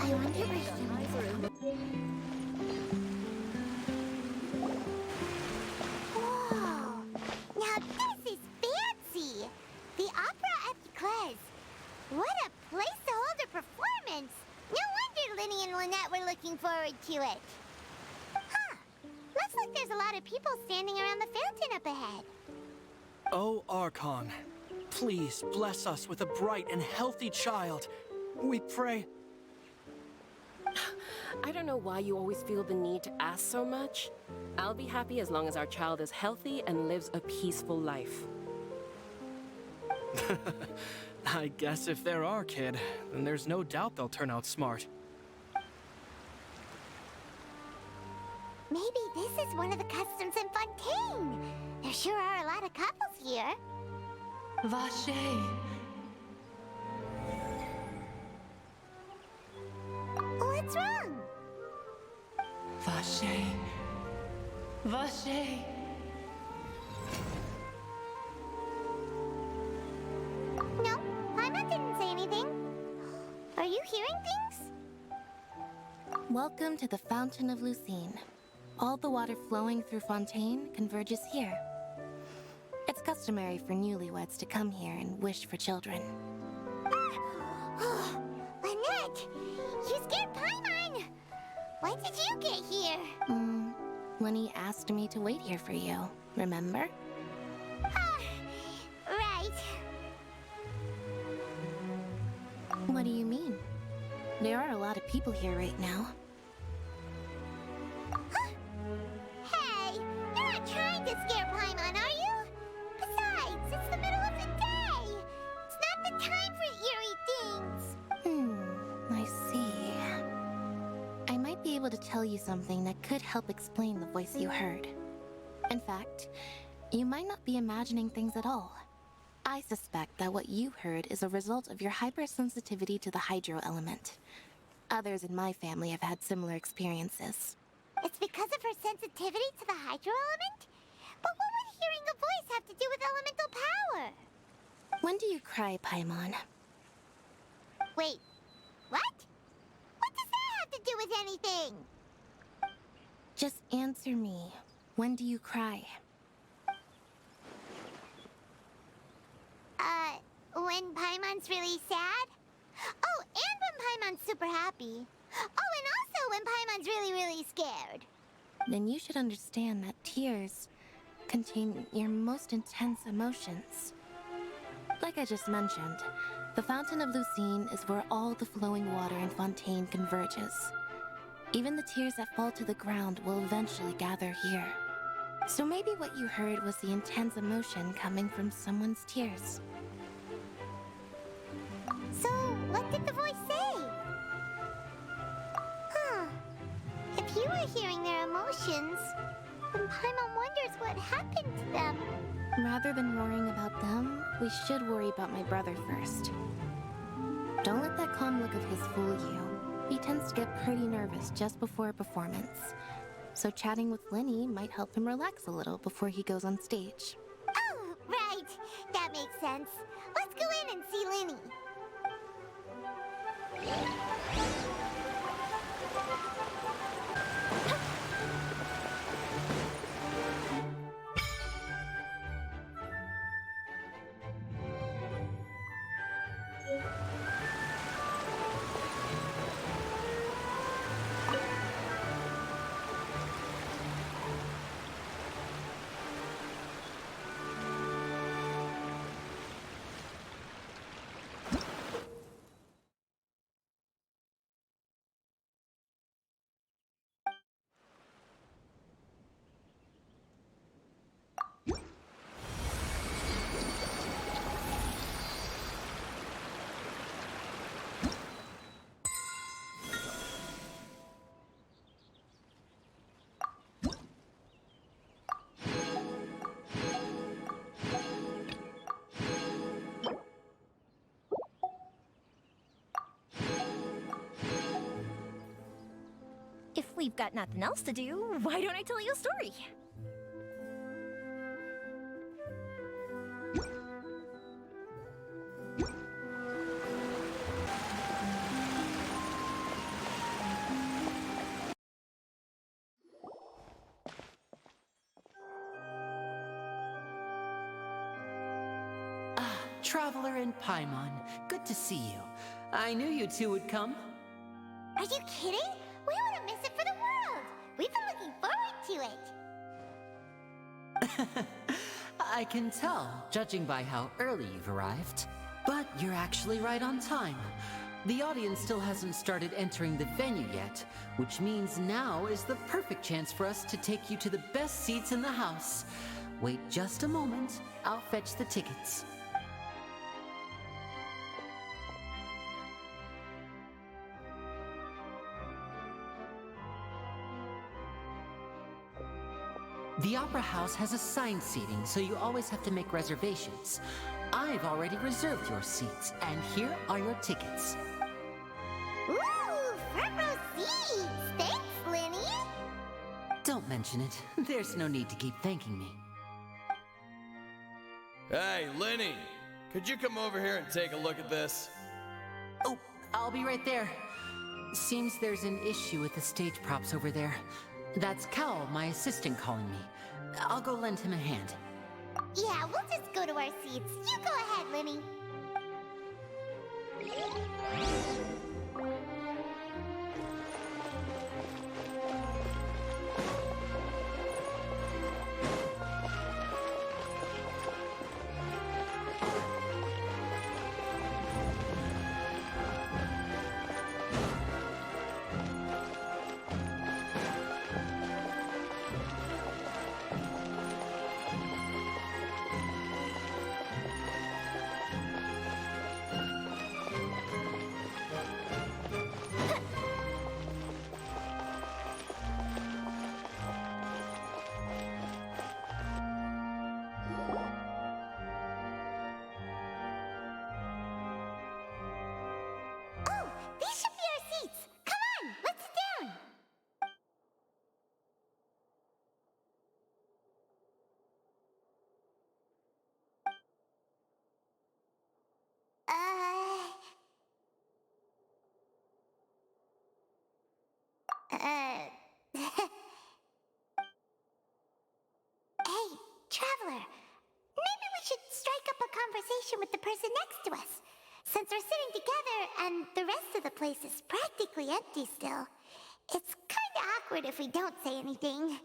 I wonder where he is. Whoa! Now this is fancy! The Opera at Eclairs. What a place to hold a performance! No wonder Linny and Lynette were looking forward to it. Huh. Looks like there's a lot of people standing around the fountain up ahead. Oh, Archon, please bless us with a bright and healthy child. We pray. I don't know why you always feel the need to ask so much. I'll be happy as long as our child is healthy and lives a peaceful life. I guess if they're our kid, then there's no doubt they'll turn out smart. Maybe this is one of the customs in Fontaine. There sure are a lot of couples here. Vache. What's wrong? Vache. Vache. No, Paimon didn't say anything. Are you hearing things? Welcome to the Fountain of Lucine. All the water flowing through Fontaine converges here. It's customary for newlyweds to come here and wish for children. Lynette, you scared Paimon. When did you get here? Lenny asked me to wait here for you, remember? Right. What do you mean? There are a lot of people here right now. Hey, you're not trying to scare Paimon, are you? Besides, it's the middle of the day. It's not the time for eerie things. I see. I might be able to tell you something that could help explain the voice you heard. In fact, you might not be imagining things at all. I suspect that what you heard is a result of your hypersensitivity to the hydro element. Others in my family have had similar experiences. It's because of her sensitivity to the hydro element? But what would hearing a voice have to do with elemental power? When do you cry, Paimon? Wait, what? What does that have to do with anything? Just answer me. When do you cry? When Paimon's really sad? Oh, and when Paimon's super happy. Oh, and also when Paimon's really, really scared. Then you should understand that tears contain your most intense emotions. Like I just mentioned, the Fountain of Lucine is where all the flowing water in Fontaine converges. Even the tears that fall to the ground will eventually gather here. So maybe what you heard was the intense emotion coming from someone's tears. So, what did the voice say? Huh. If you were hearing their emotions, then Paimon wonders what happened to them. Rather than worrying about them, we should worry about my brother first. Don't let that calm look of his fool you. He tends to get pretty nervous just before a performance. So chatting with Linny might help him relax a little before he goes on stage. Oh, right. That makes sense. Let's go in and see Linny. If we've got nothing else to do, why don't I tell you a story? Traveler and Paimon. Good to see you. I knew you two would come. Are you kidding? We wouldn't miss it for the world. We've been looking forward to it. I can tell, judging by how early you've arrived. But you're actually right on time. The audience still hasn't started entering the venue yet, which means now is the perfect chance for us to take you to the best seats in the house. Wait just a moment. I'll fetch the tickets. The Opera House has assigned seating, so you always have to make reservations. I've already reserved your seats, and here are your tickets. Ooh, front row seats! Thanks, Linny! Don't mention it. There's no need to keep thanking me. Hey, Lenny! Could you come over here and take a look at this? Oh, I'll be right there. Seems there's an issue with the stage props over there. That's Cal, my assistant, calling me. I'll go lend him a hand. Yeah, we'll just go to our seats. You go ahead, Linny. These should be our seats. Come on, let's sit down. Hey, Traveler. Maybe we should strike up a conversation with the person next to us. Since we're sitting together and the rest of the place is practically empty still, it's kinda awkward if we don't say anything.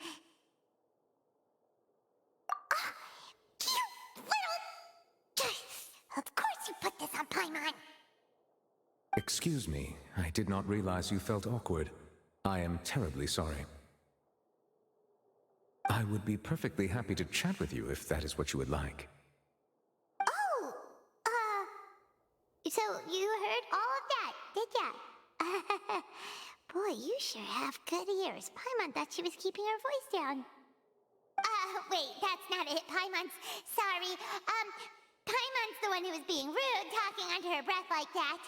Ah, you little... Of course you put this on Paimon. Excuse me, I did not realize you felt awkward. I am terribly sorry. I would be perfectly happy to chat with you if that is what you would like. Oh, so you heard all of that, did ya? Boy, you sure have good ears. Paimon thought she was keeping her voice down. Wait, that's not it. Paimon's... Sorry. Paimon's the one who was being rude, talking under her breath like that.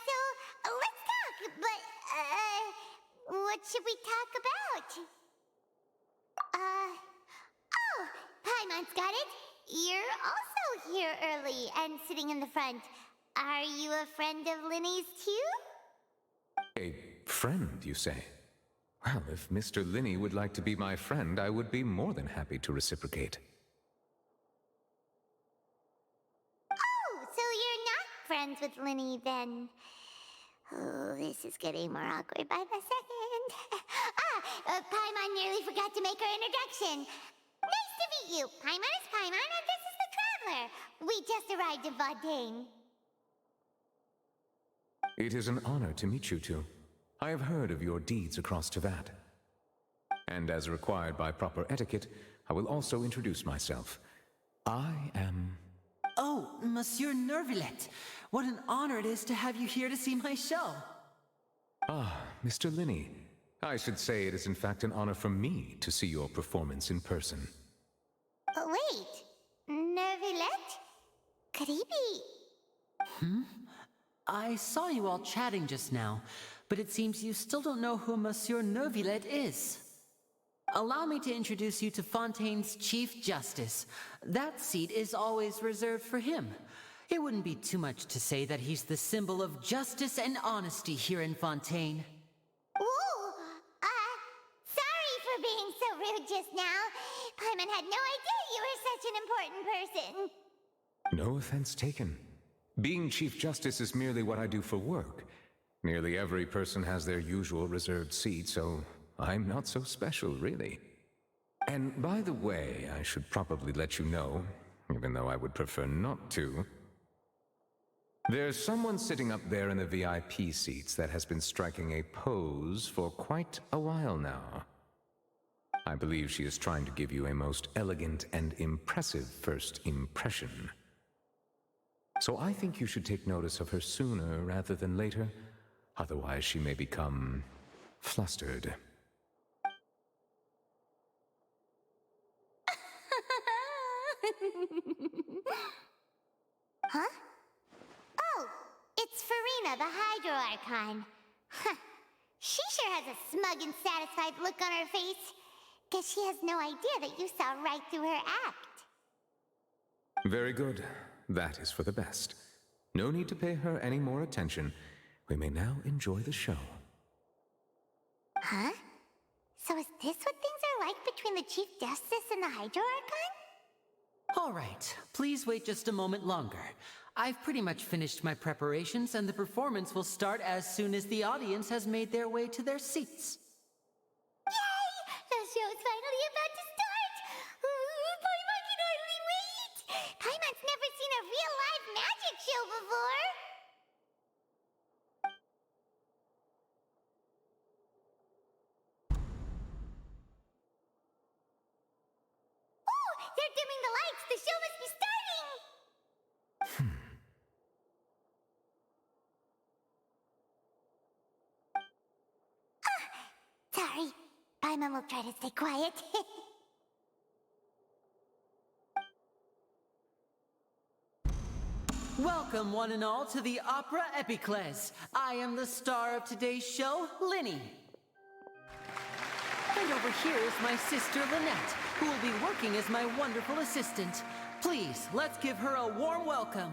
So, let's talk, but, what should we talk about? Oh, Paimon's got it. You're also here early and sitting in the front. Are you a friend of Linny's too? A friend, you say? Well, if Mr. Linny would like to be my friend, I would be more than happy to reciprocate. Oh, so you're not friends with Linny then? Oh, this is getting more awkward by the second. Paimon nearly forgot to make her introduction. Nice to meet you. Paimon is Paimon, and this is the Traveler. We just arrived in Fontaine. It is an honor to meet you two. I have heard of your deeds across Tevat. And as required by proper etiquette, I will also introduce myself. I am... Oh, Monsieur Nervillet. What an honor it is to have you here to see my show. Ah, Mr. Linny. I should say it is in fact an honor for me to see your performance in person. Wait, Nervillet? Could he be... I saw you all chatting just now, but it seems you still don't know who Monsieur Nervillet is. Allow me to introduce you to Fontaine's Chief Justice. That seat is always reserved for him. It wouldn't be too much to say that he's the symbol of justice and honesty here in Fontaine. Ooh, sorry for being so rude just now. Paimon had no idea you were such an important person. No offense taken. Being Chief Justice is merely what I do for work. Nearly every person has their usual reserved seat, so I'm not so special, really. And by the way, I should probably let you know, even though I would prefer not to. There's someone sitting up there in the VIP seats that has been striking a pose for quite a while now. I believe she is trying to give you a most elegant and impressive first impression. So I think you should take notice of her sooner rather than later. Otherwise, she may become flustered. Huh? Oh, it's Farina, the Hydro Archon. Huh. She sure has a smug and satisfied look on her face. Guess she has no idea that you saw right through her act. Very good. That is for the best. No need to pay her any more attention. We may now enjoy the show. Huh? So is this what things are like between the Chief Justice and the Hydro Archon? All right, please wait just a moment longer. I've pretty much finished my preparations, and the performance will start as soon as the audience has made their way to their seats. Yay! The show's finally about to start! Paimon can hardly wait! Paimon's never seen a real live magic show before! Oh! They're dimming the lights! The show must be starting! Sorry. Paimon will try to stay quiet. Welcome, one and all, to the Opera Epiclese. I am the star of today's show, Linny. And over here is my sister, Lynette, who will be working as my wonderful assistant. Please, let's give her a warm welcome.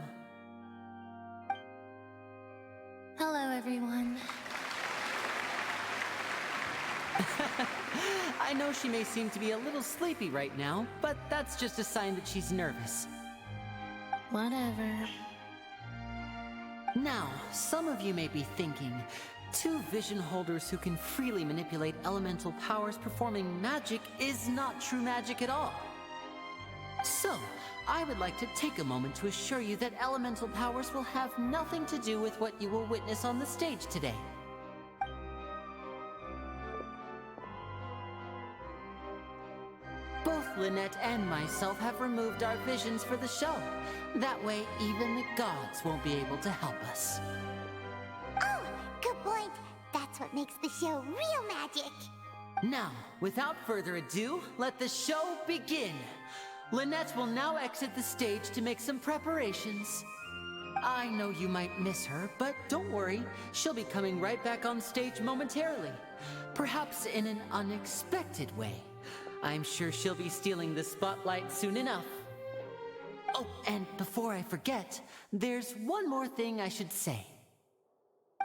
Hello, everyone. I know she may seem to be a little sleepy right now, but that's just a sign that she's nervous. Whatever. Now, some of you may be thinking, two vision holders who can freely manipulate elemental powers performing magic is not true magic at all. So, I would like to take a moment to assure you that elemental powers will have nothing to do with what you will witness on the stage today. Both Lynette and myself have removed our visions for the show. That way, even the gods won't be able to help us. Oh, good point. That's what makes the show real magic. Now, without further ado, let the show begin. Lynette will now exit the stage to make some preparations. I know you might miss her, but don't worry. She'll be coming right back on stage momentarily. Perhaps in an unexpected way. I'm sure she'll be stealing the spotlight soon enough. Oh, and before I forget, there's one more thing I should say.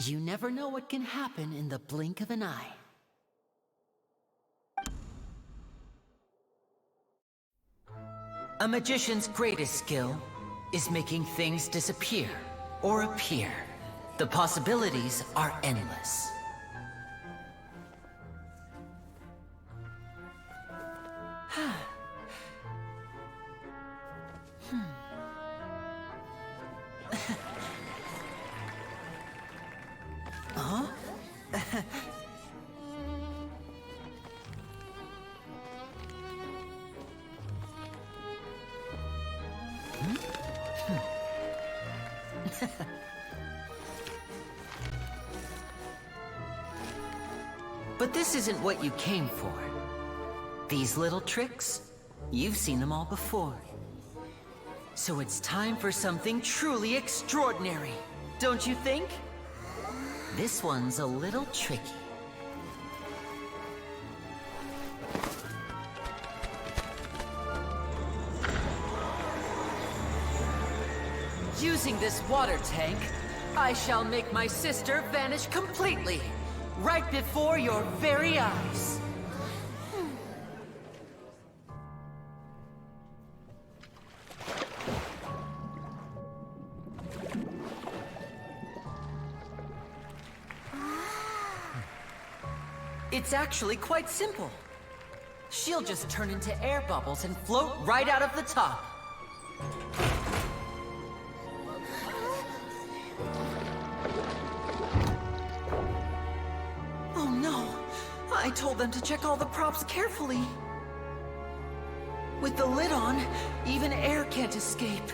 You never know what can happen in the blink of an eye. A magician's greatest skill is making things disappear or appear. The possibilities are endless. Huh? But this isn't what you came for. These little tricks, you've seen them all before. So it's time for something truly extraordinary, don't you think? This one's a little tricky. Using this water tank, I shall make my sister vanish completely, right before your very eyes. It's actually quite simple. She'll just turn into air bubbles and float right out of the top. Oh no! I told them to check all the props carefully. With the lid on, even air can't escape.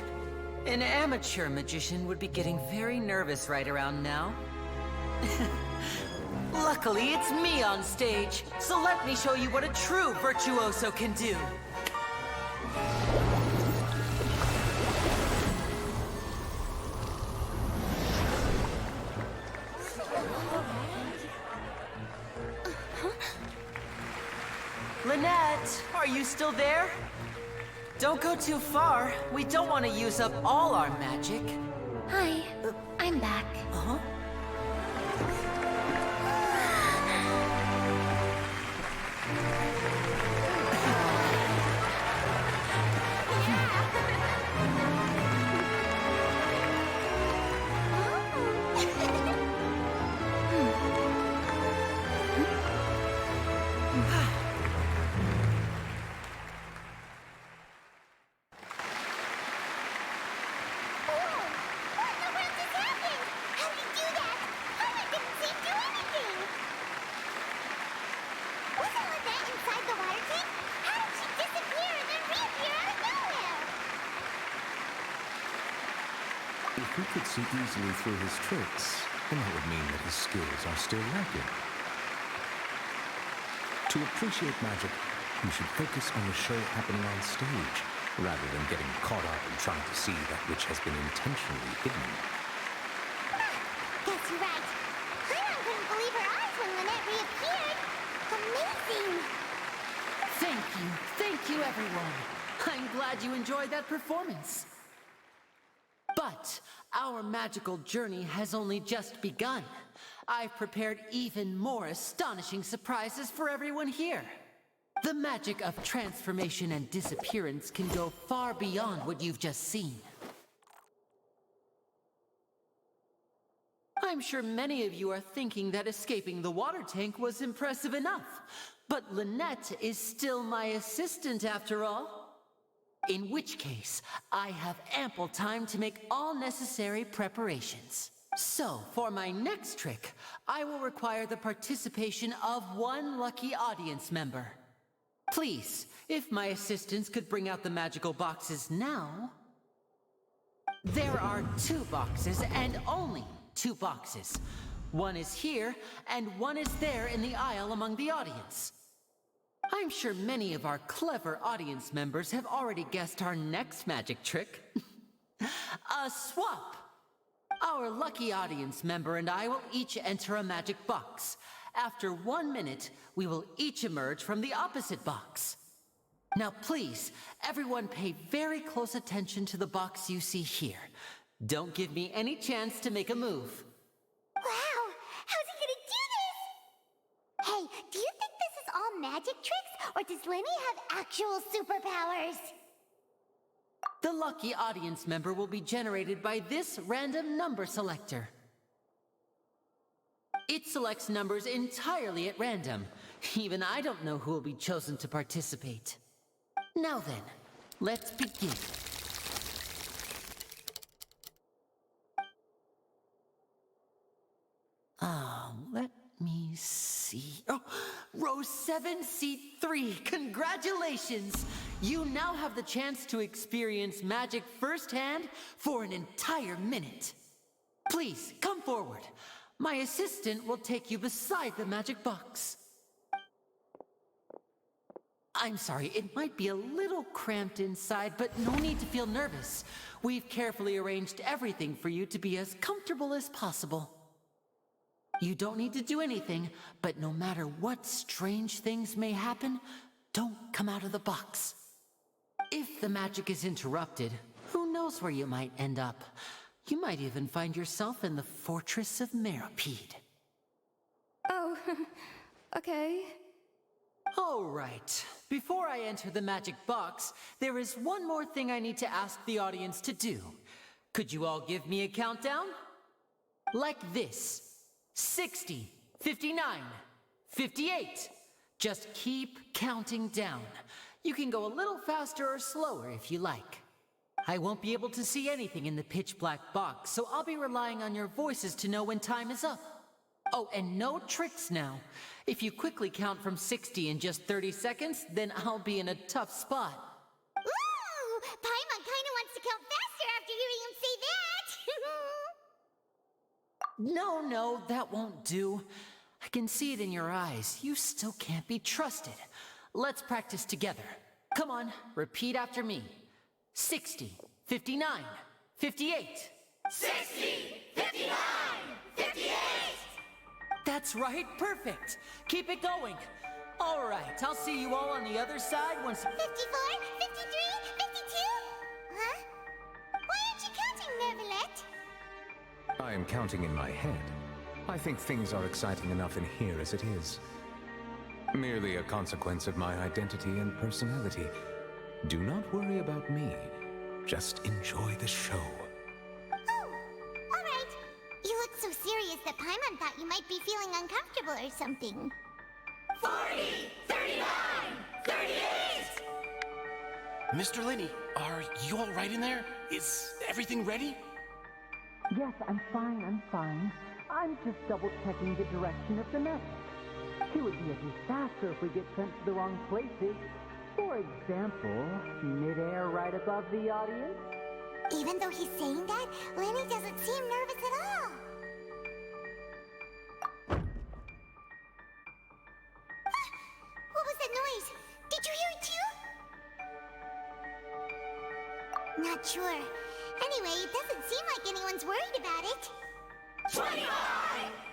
An amateur magician would be getting very nervous right around now. Luckily, it's me on stage, so let me show you what a true virtuoso can do. Lynette, are you still there? Don't go too far. We don't want to use up all our magic. Hi, I'm back. Uh-huh. If we could see easily through his tricks, then that would mean that his skills are still lacking. To appreciate magic, you should focus on the show happening on stage, rather than getting caught up in trying to see that which has been intentionally hidden. Guess you're right. Paimon couldn't believe her eyes when Lynette reappeared. Amazing! Thank you everyone. I'm glad you enjoyed that performance. But our magical journey has only just begun. I've prepared even more astonishing surprises for everyone here. The magic of transformation and disappearance can go far beyond what you've just seen. I'm sure many of you are thinking that escaping the water tank was impressive enough. But Lynette is still my assistant after all. In which case, I have ample time to make all necessary preparations. So, for my next trick, I will require the participation of one lucky audience member. Please, if my assistants could bring out the magical boxes now. There are 2 boxes, and only 2 boxes. One is here, and one is there in the aisle among the audience. I'm sure many of our clever audience members have already guessed our next magic trick. A swap! Our lucky audience member and I will each enter a magic box. After 1 minute, we will each emerge from the opposite box. Now please, everyone pay very close attention to the box you see here. Don't give me any chance to make a move. Wow! How's he gonna do this? Hey, do you think this is all magic tricks, or does Lenny have actual superpowers? The lucky audience member will be generated by this random number selector. It selects numbers entirely at random. Even I don't know who will be chosen to participate. Now then, let's begin. Let me see. Oh, row 7, seat 3. Congratulations! You now have the chance to experience magic firsthand for an entire minute. Please, come forward. My assistant will take you beside the magic box. I'm sorry, it might be a little cramped inside, but no need to feel nervous. We've carefully arranged everything for you to be as comfortable as possible. You don't need to do anything, but no matter what strange things may happen, don't come out of the box. If the magic is interrupted, who knows where you might end up? You might even find yourself in the Fortress of Maripede. Oh, okay. All right. Before I enter the magic box, there is one more thing I need to ask the audience to do. Could you all give me a countdown? Like this. 60, 59, 58. Just keep counting down. You can go a little faster or slower if you like. I won't be able to see anything in the pitch black box, so I'll be relying on your voices to know when time is up. Oh, and no tricks now. If you quickly count from 60 in just 30 seconds, then I'll be in a tough spot. Ooh! Paimon kinda wants to count faster after hearing him say that! No, that won't do. I can see it in your eyes. You still can't be trusted. Let's practice together. Come on, repeat after me. 60, 59, 58. 60! 59! 58! That's right, perfect. Keep it going. All right, I'll see you all on the other side once... 54, 53, 52? Huh? Why aren't you counting, Nervalet? I am counting in my head. I think things are exciting enough in here as it is. Merely a consequence of my identity and personality. Do not worry about me. Just enjoy the show. Oh, all right. You look so serious that Paimon thought you might be feeling uncomfortable or something. 40, 39, 38! Mr. Linney, are you all right in there? Is everything ready? Yes, I'm fine. I'm just double-checking the direction of the nest. It would be a disaster if we get sent to the wrong places. For example, mid-air right above the audience. Even though he's saying that, Lenny doesn't seem nervous at all. What was that noise? Did you hear it too? Not sure. Anyway, it doesn't seem like anyone's worried about it. 25!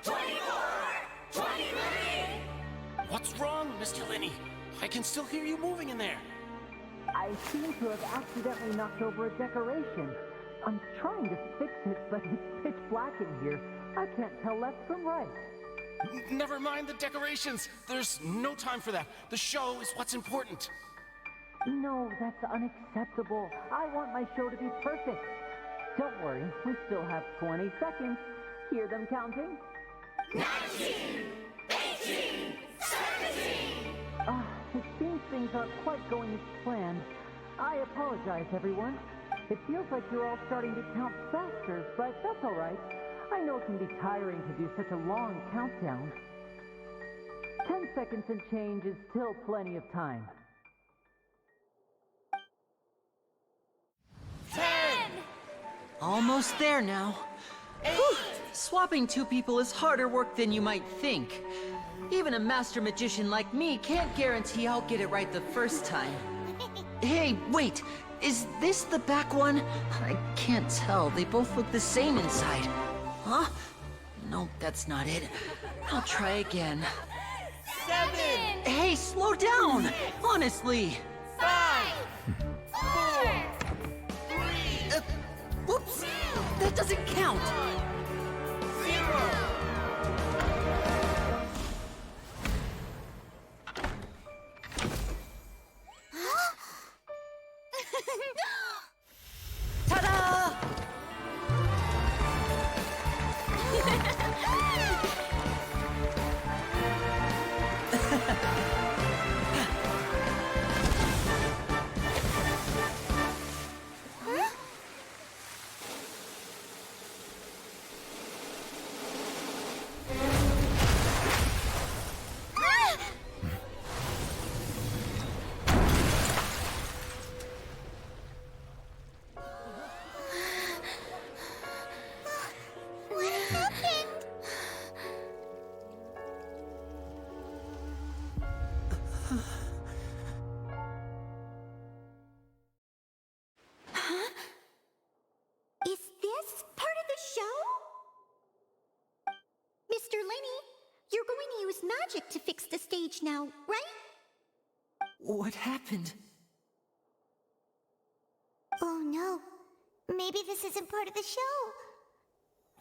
24! 23! What's wrong, Mr. Linney? I can still hear you moving in there. I seem to have accidentally knocked over a decoration. I'm trying to fix it, but it's pitch black in here. I can't tell left from right. Never mind the decorations. There's no time for that. The show is what's important. No, that's unacceptable. I want my show to be perfect. Don't worry, we still have 20 seconds. Hear them counting? 19! 18! 17! It seems things aren't quite going as planned. I apologize, everyone. It feels like you're all starting to count faster, but that's all right. I know it can be tiring to do such a long countdown. 10 seconds and change is still plenty of time. 10! Almost there now. Whew. Swapping two people is harder work than you might think. Even a master magician like me can't guarantee I'll get it right the first time. Hey, wait! Is this the back one? I can't tell. They both look the same inside. Huh? No, that's not it. I'll try again. 7! Hey, slow down! Honestly! 5! 4! 3! Whoops! That doesn't count! 0! Ta-da! What happened? Is this part of the show? Mr. Linney, you're going to use magic to fix the stage now, right? What happened? Oh no. Maybe this isn't part of the show.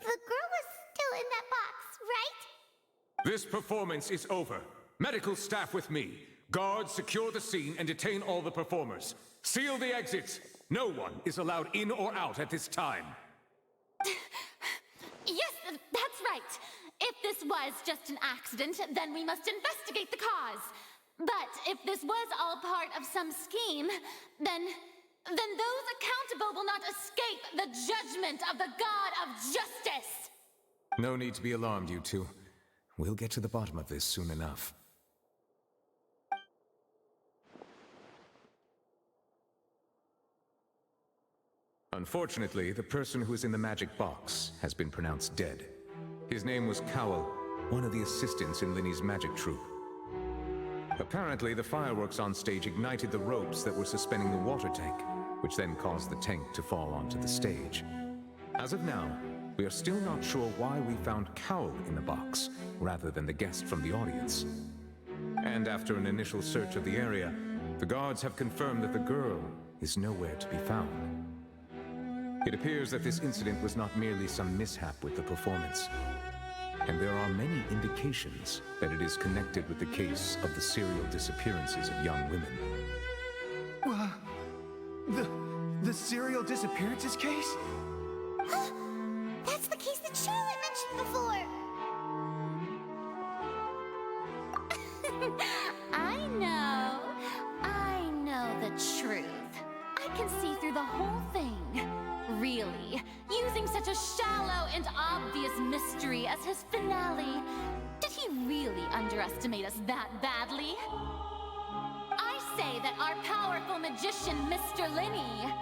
The girl was still in that box, right? This performance is over. Medical staff with me. Guards, secure the scene and detain all the performers. Seal the exits. No one is allowed in or out at this time. Yes, that's right. If this this was just an accident, then we must investigate the cause. But if this was all part of some scheme, then those accountable will not escape the judgment of the God of Justice! No need to be alarmed, you two. We'll get to the bottom of this soon enough. Unfortunately, the person who is in the magic box has been pronounced dead. His name was Cowell, one of the assistants in Linny's magic troupe. Apparently, the fireworks on stage ignited the ropes that were suspending the water tank, which then caused the tank to fall onto the stage. As of now, we are still not sure why we found Cowell in the box, rather than the guest from the audience. And after an initial search of the area, the guards have confirmed that the girl is nowhere to be found. It appears that this incident was not merely some mishap with the performance, and there are many indications that it is connected with the case of the serial disappearances of young women. The serial disappearances case? That's the case that Charlotte mentioned before! I know the truth. I can see through the whole thing. Really, using such a shallow and obvious mystery as his finale, did he really underestimate us that badly? I say that our powerful magician, Mr. Linney,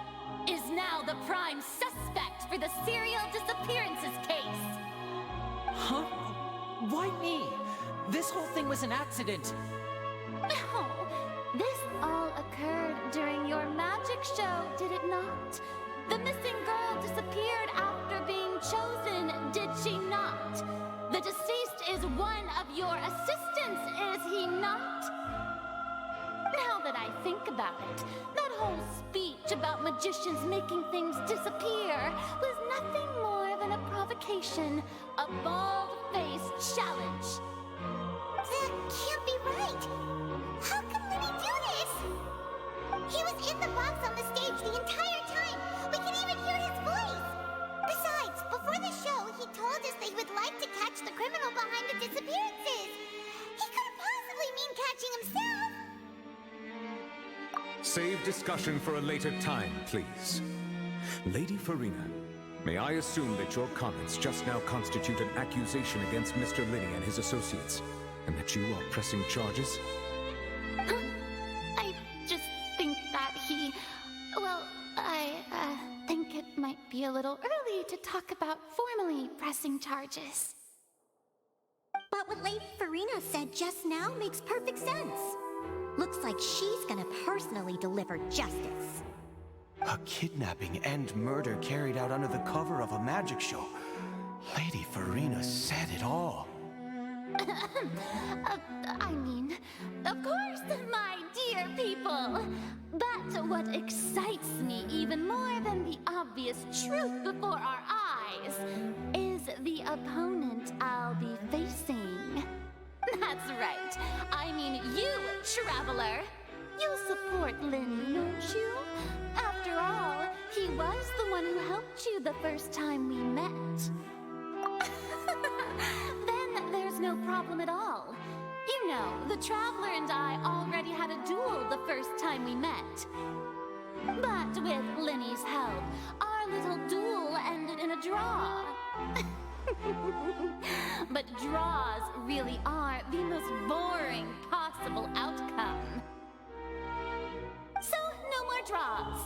is now the prime suspect for the serial disappearances case. Huh? Why me? This whole thing was an accident. No, this all occurred during your magic show, did it not? The missing girl disappeared after being chosen, did she not? The deceased is one of your assistants, is he not? Now that I think about it, that whole speech about magicians making things disappear was nothing more than a provocation, a bald-faced challenge. That can't be right! How can Linny do this? He was in the box on the stage the entire time! We can even hear his voice! Besides, before the show, he told us they would like to catch the criminal behind the disappearances! He couldn't possibly mean catching himself! Save discussion for a later time, please. Lady Farina, may I assume that your comments just now constitute an accusation against Mr. Linney and his associates, and that you are pressing charges? I just think that I think it might be a little early to talk about formally pressing charges. But what Lady Farina said just now makes perfect sense. Looks like she's gonna personally deliver justice. A kidnapping and murder carried out under the cover of a magic show. Lady Farina said it all. I mean, of course, my dear people. But what excites me even more than the obvious truth before our eyes is the opponent I'll be facing. That's right. I mean you, Traveler. You'll support Linny, won't you? After all, he was the one who helped you the first time we met. Then there's no problem at all. You know, the Traveler and I already had a duel the first time we met. But with Linny's help, our little duel ended in a draw. But draws really are the most boring possible outcome. So, no more draws.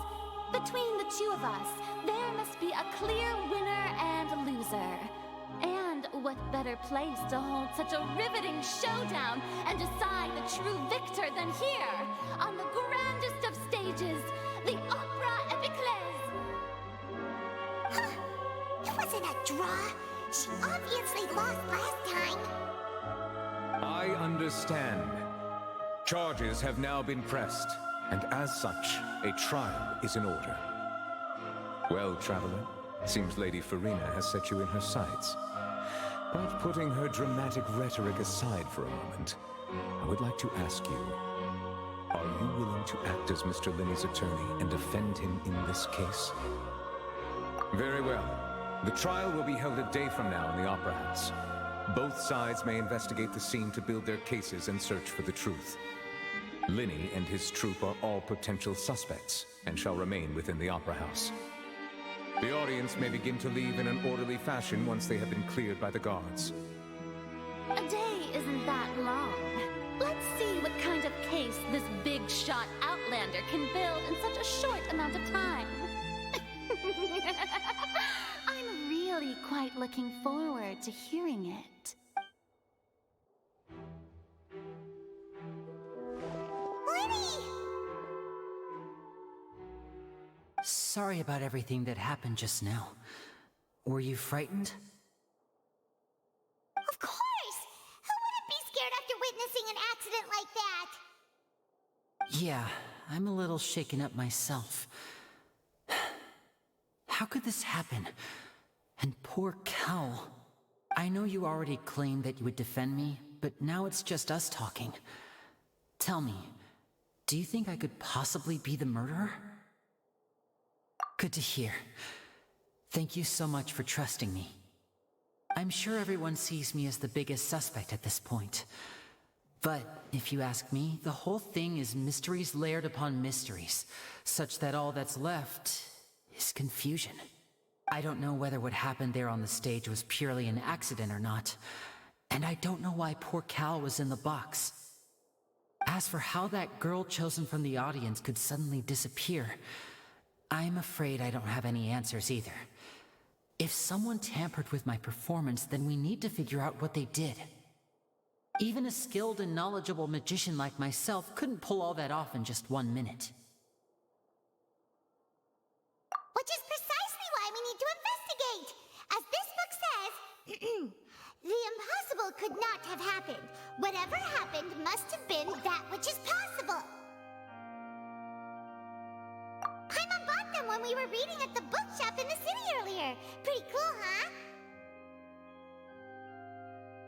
Between the two of us, there must be a clear winner and loser. And what better place to hold such a riveting showdown and decide the true victor than here, on the grandest of stages, the Opera Epiclese. Huh? It wasn't a draw. She obviously lost last time. I understand. Charges have now been pressed, and as such, a trial is in order. Well, Traveler, seems Lady Farina has set you in her sights. But putting her dramatic rhetoric aside for a moment, I would like to ask you, are you willing to act as Mr. Linney's attorney and defend him in this case? Very well. The trial will be held a day from now in the Opera House. Both sides may investigate the scene to build their cases and search for the truth. Linny and his troupe are all potential suspects and shall remain within the Opera House. The audience may begin to leave in an orderly fashion once they have been cleared by the guards. A day isn't that long. Let's see what kind of case this big shot Outlander can build in such a short amount of time. I'm really quite looking forward to hearing it. Sorry about everything that happened just now. Were you frightened? Of course! Who wouldn't be scared after witnessing an accident like that? Yeah, I'm a little shaken up myself. How could this happen? And poor Cal. I know you already claimed that you would defend me, but now it's just us talking. Tell me, do you think I could possibly be the murderer? Good to hear. Thank you so much for trusting me. I'm sure everyone sees me as the biggest suspect at this point. But if you ask me, the whole thing is mysteries layered upon mysteries, such that all that's left is confusion. I don't know whether what happened there on the stage was purely an accident or not, and I don't know why poor Cal was in the box. As for how that girl chosen from the audience could suddenly disappear, I'm afraid I don't have any answers either. If someone tampered with my performance, then we need to figure out what they did. Even a skilled and knowledgeable magician like myself couldn't pull all that off in just 1 minute. Which is precisely why we need to investigate! As this book says, the impossible could not have happened. Whatever happened must have been that which is possible. Paimon bought them when we were reading at the bookshop in the city earlier. Pretty cool, huh?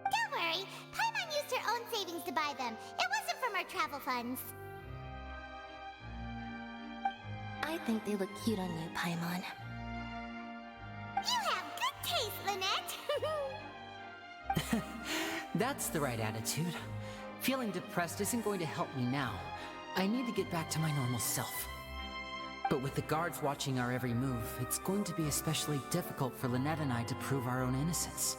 Don't worry, Paimon used her own savings to buy them. It wasn't from our travel funds. I think they look cute on you, Paimon. You have good taste, Lynette! That's the right attitude. Feeling depressed isn't going to help me now. I need to get back to my normal self. But with the guards watching our every move, it's going to be especially difficult for Lynette and I to prove our own innocence.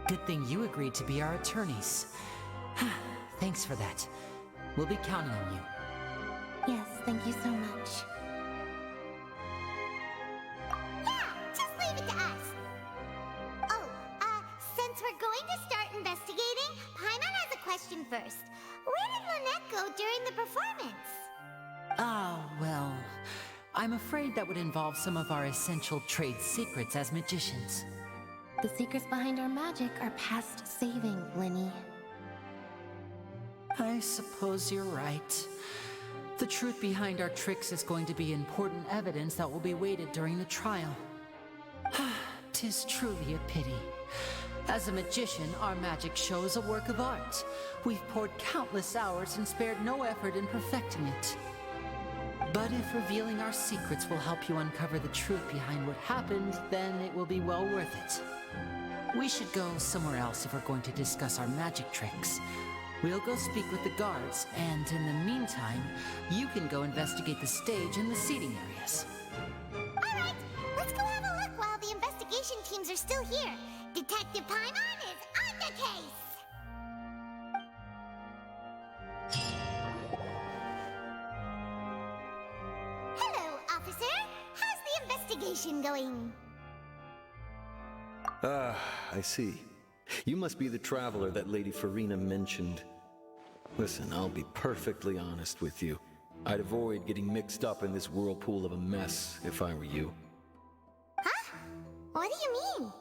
Good thing you agreed to be our attorneys. Thanks for that. We'll be counting on you. Yes, thank you so much. Yeah, just leave it to us. Oh, since we're going to start investigating, Paimon has a question first. Where did Lynette go during the performance? Well, I'm afraid that would involve some of our essential trade secrets as magicians. The secrets behind our magic are past saving, Linny. I suppose you're right. The truth behind our tricks is going to be important evidence that will be weighted during the trial. 'Tis truly a pity. As a magician, our magic show is a work of art. We've poured countless hours and spared no effort in perfecting it. But if revealing our secrets will help you uncover the truth behind what happened, then it will be well worth it. We should go somewhere else if we're going to discuss our magic tricks. We'll go speak with the guards, and in the meantime, you can go investigate the stage and the seating areas. Alright, let's go have a look while the investigation teams are still here. Detective Paimon is on the case! Hello, officer. How's the investigation going? I see. You must be the traveler that Lady Farina mentioned. Listen, I'll be perfectly honest with you. I'd avoid getting mixed up in this whirlpool of a mess if I were you. Huh? What do you mean?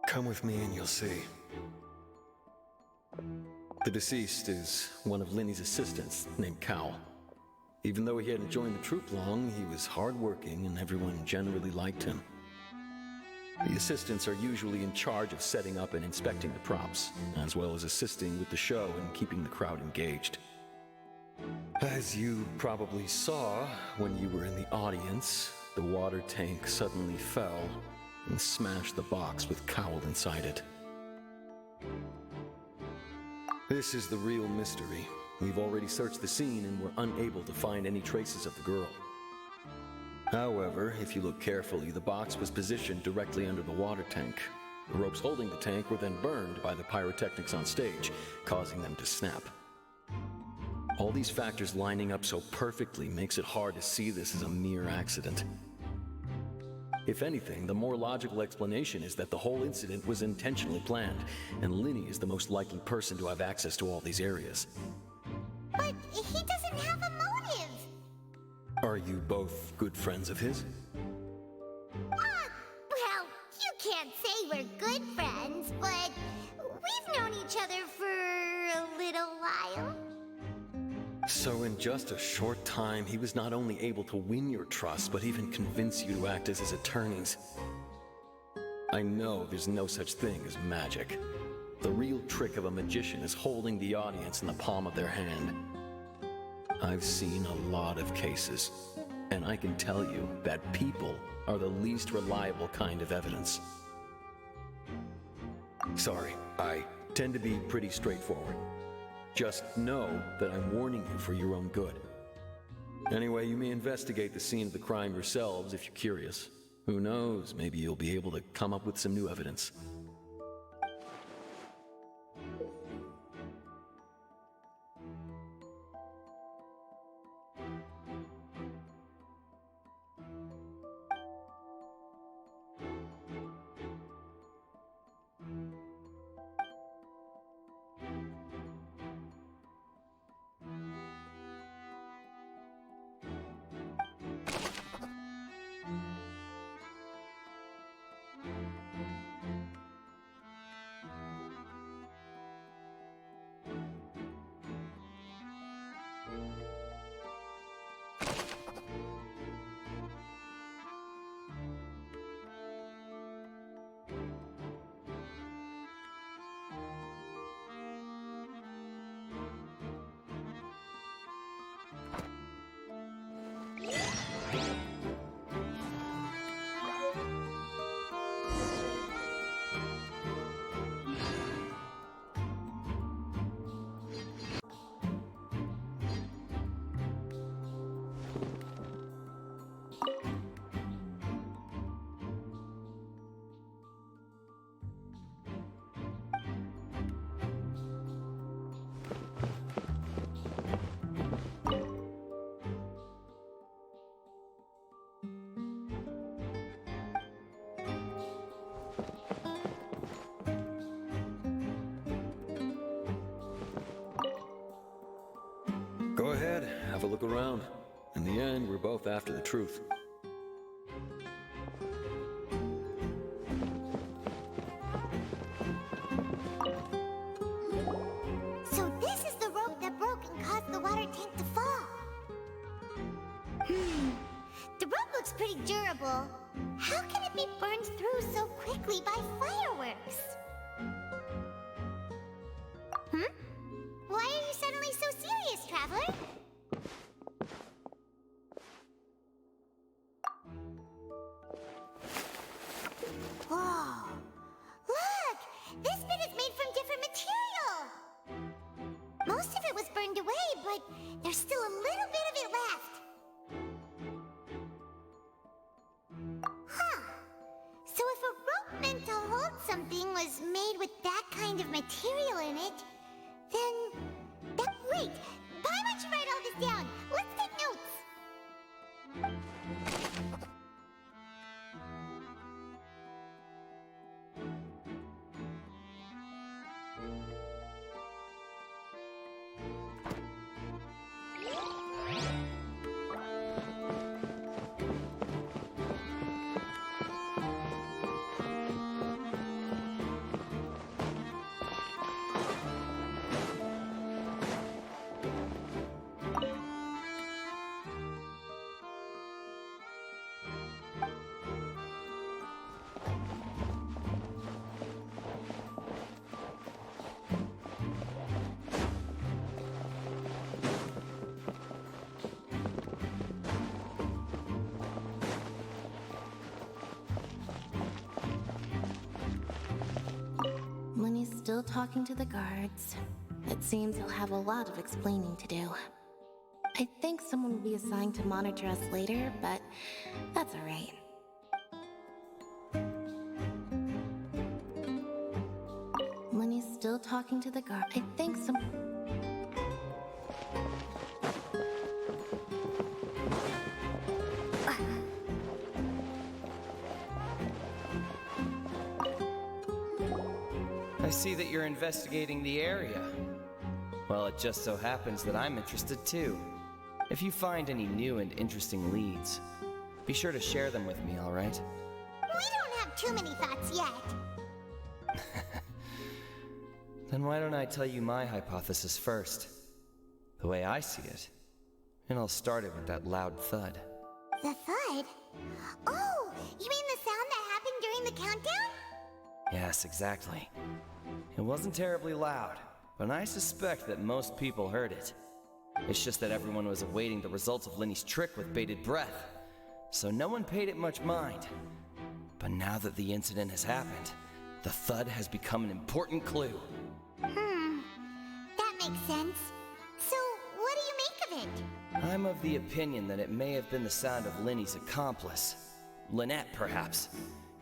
Come with me and you'll see. The deceased is one of Linny's assistants named Cal. Even though he hadn't joined the troupe long, he was hardworking and everyone generally liked him. The assistants are usually in charge of setting up and inspecting the props, as well as assisting with the show and keeping the crowd engaged. As you probably saw when you were in the audience, the water tank suddenly fell and smashed the box with Cowl inside it. This is the real mystery. We've already searched the scene and were unable to find any traces of the girl. However, if you look carefully, the box was positioned directly under the water tank. The ropes holding the tank were then burned by the pyrotechnics on stage, causing them to snap. All these factors lining up so perfectly makes it hard to see this as a mere accident. If anything, the more logical explanation is that the whole incident was intentionally planned, and Linny is the most likely person to have access to all these areas. But he doesn't have a motive. Are you both good friends of his? Well, you can't say we're good friends, but we've known each other for a little while. So in just a short time, he was not only able to win your trust, but even convince you to act as his attorneys. I know there's no such thing as magic. The real trick of a magician is holding the audience in the palm of their hand. I've seen a lot of cases, and I can tell you that people are the least reliable kind of evidence. Sorry, I tend to be pretty straightforward. Just know that I'm warning you for your own good. Anyway, you may investigate the scene of the crime yourselves if you're curious. Who knows, maybe you'll be able to come up with some new evidence. Go ahead, have a look around. In the end, we're both after the truth. So this is the rope that broke and caused the water tank to fall. The rope looks pretty durable. How can it be burned through so quickly by fireworks? Why are you suddenly so serious, traveler? Whoa! Look! This bit is made from different material! Most of it was burned away, but there's still a little bit of it left. Huh. So if a rope meant to hold something was made with that kind of material in it, then... Wait! Why don't you write all this down? Let's take notes! still talking to the guards. It seems he'll have a lot of explaining to do. I think someone will be assigned to monitor us later, but that's alright. Lenny's still talking to the guard. I think some... I see that you're investigating the area. Well, it just so happens that I'm interested too. If you find any new and interesting leads, be sure to share them with me, alright? We don't have too many thoughts yet. Then why don't I tell you my hypothesis first? The way I see it. And I'll start it with that loud thud. The thud? Oh, you mean the sound that happened during the countdown? Yes, exactly. It wasn't terribly loud, but I suspect that most people heard it. It's just that everyone was awaiting the results of Lenny's trick with bated breath, so no one paid it much mind. But now that the incident has happened, the thud has become an important clue. That makes sense. So, what do you make of it? I'm of the opinion that it may have been the sound of Lenny's accomplice, Lynette perhaps,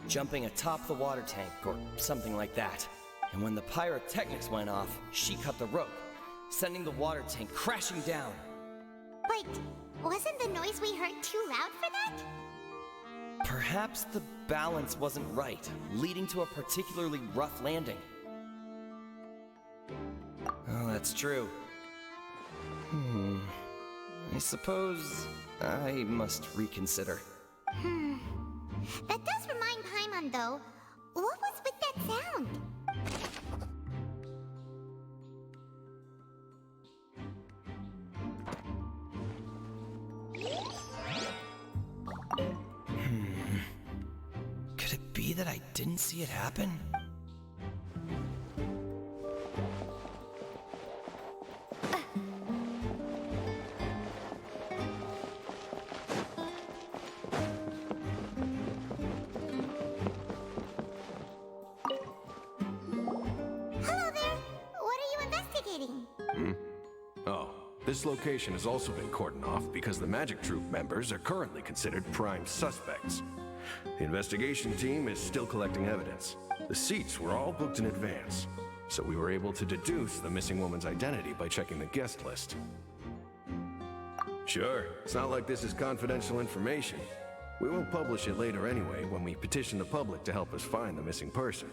jumping atop the water tank or something like that. And when the pyrotechnics went off, she cut the rope, sending the water tank crashing down. But wasn't the noise we heard too loud for that? Perhaps the balance wasn't right, leading to a particularly rough landing. Oh, that's true. I suppose I must reconsider. That does remind Paimon, though. What was with that sound? Could it be that I didn't see it happen? This location has also been cordoned off because the Magic Troop members are currently considered prime suspects. The investigation team is still collecting evidence. The seats were all booked in advance, so we were able to deduce the missing woman's identity by checking the guest list. Sure, it's not like this is confidential information. We will publish it later anyway when we petition the public to help us find the missing person.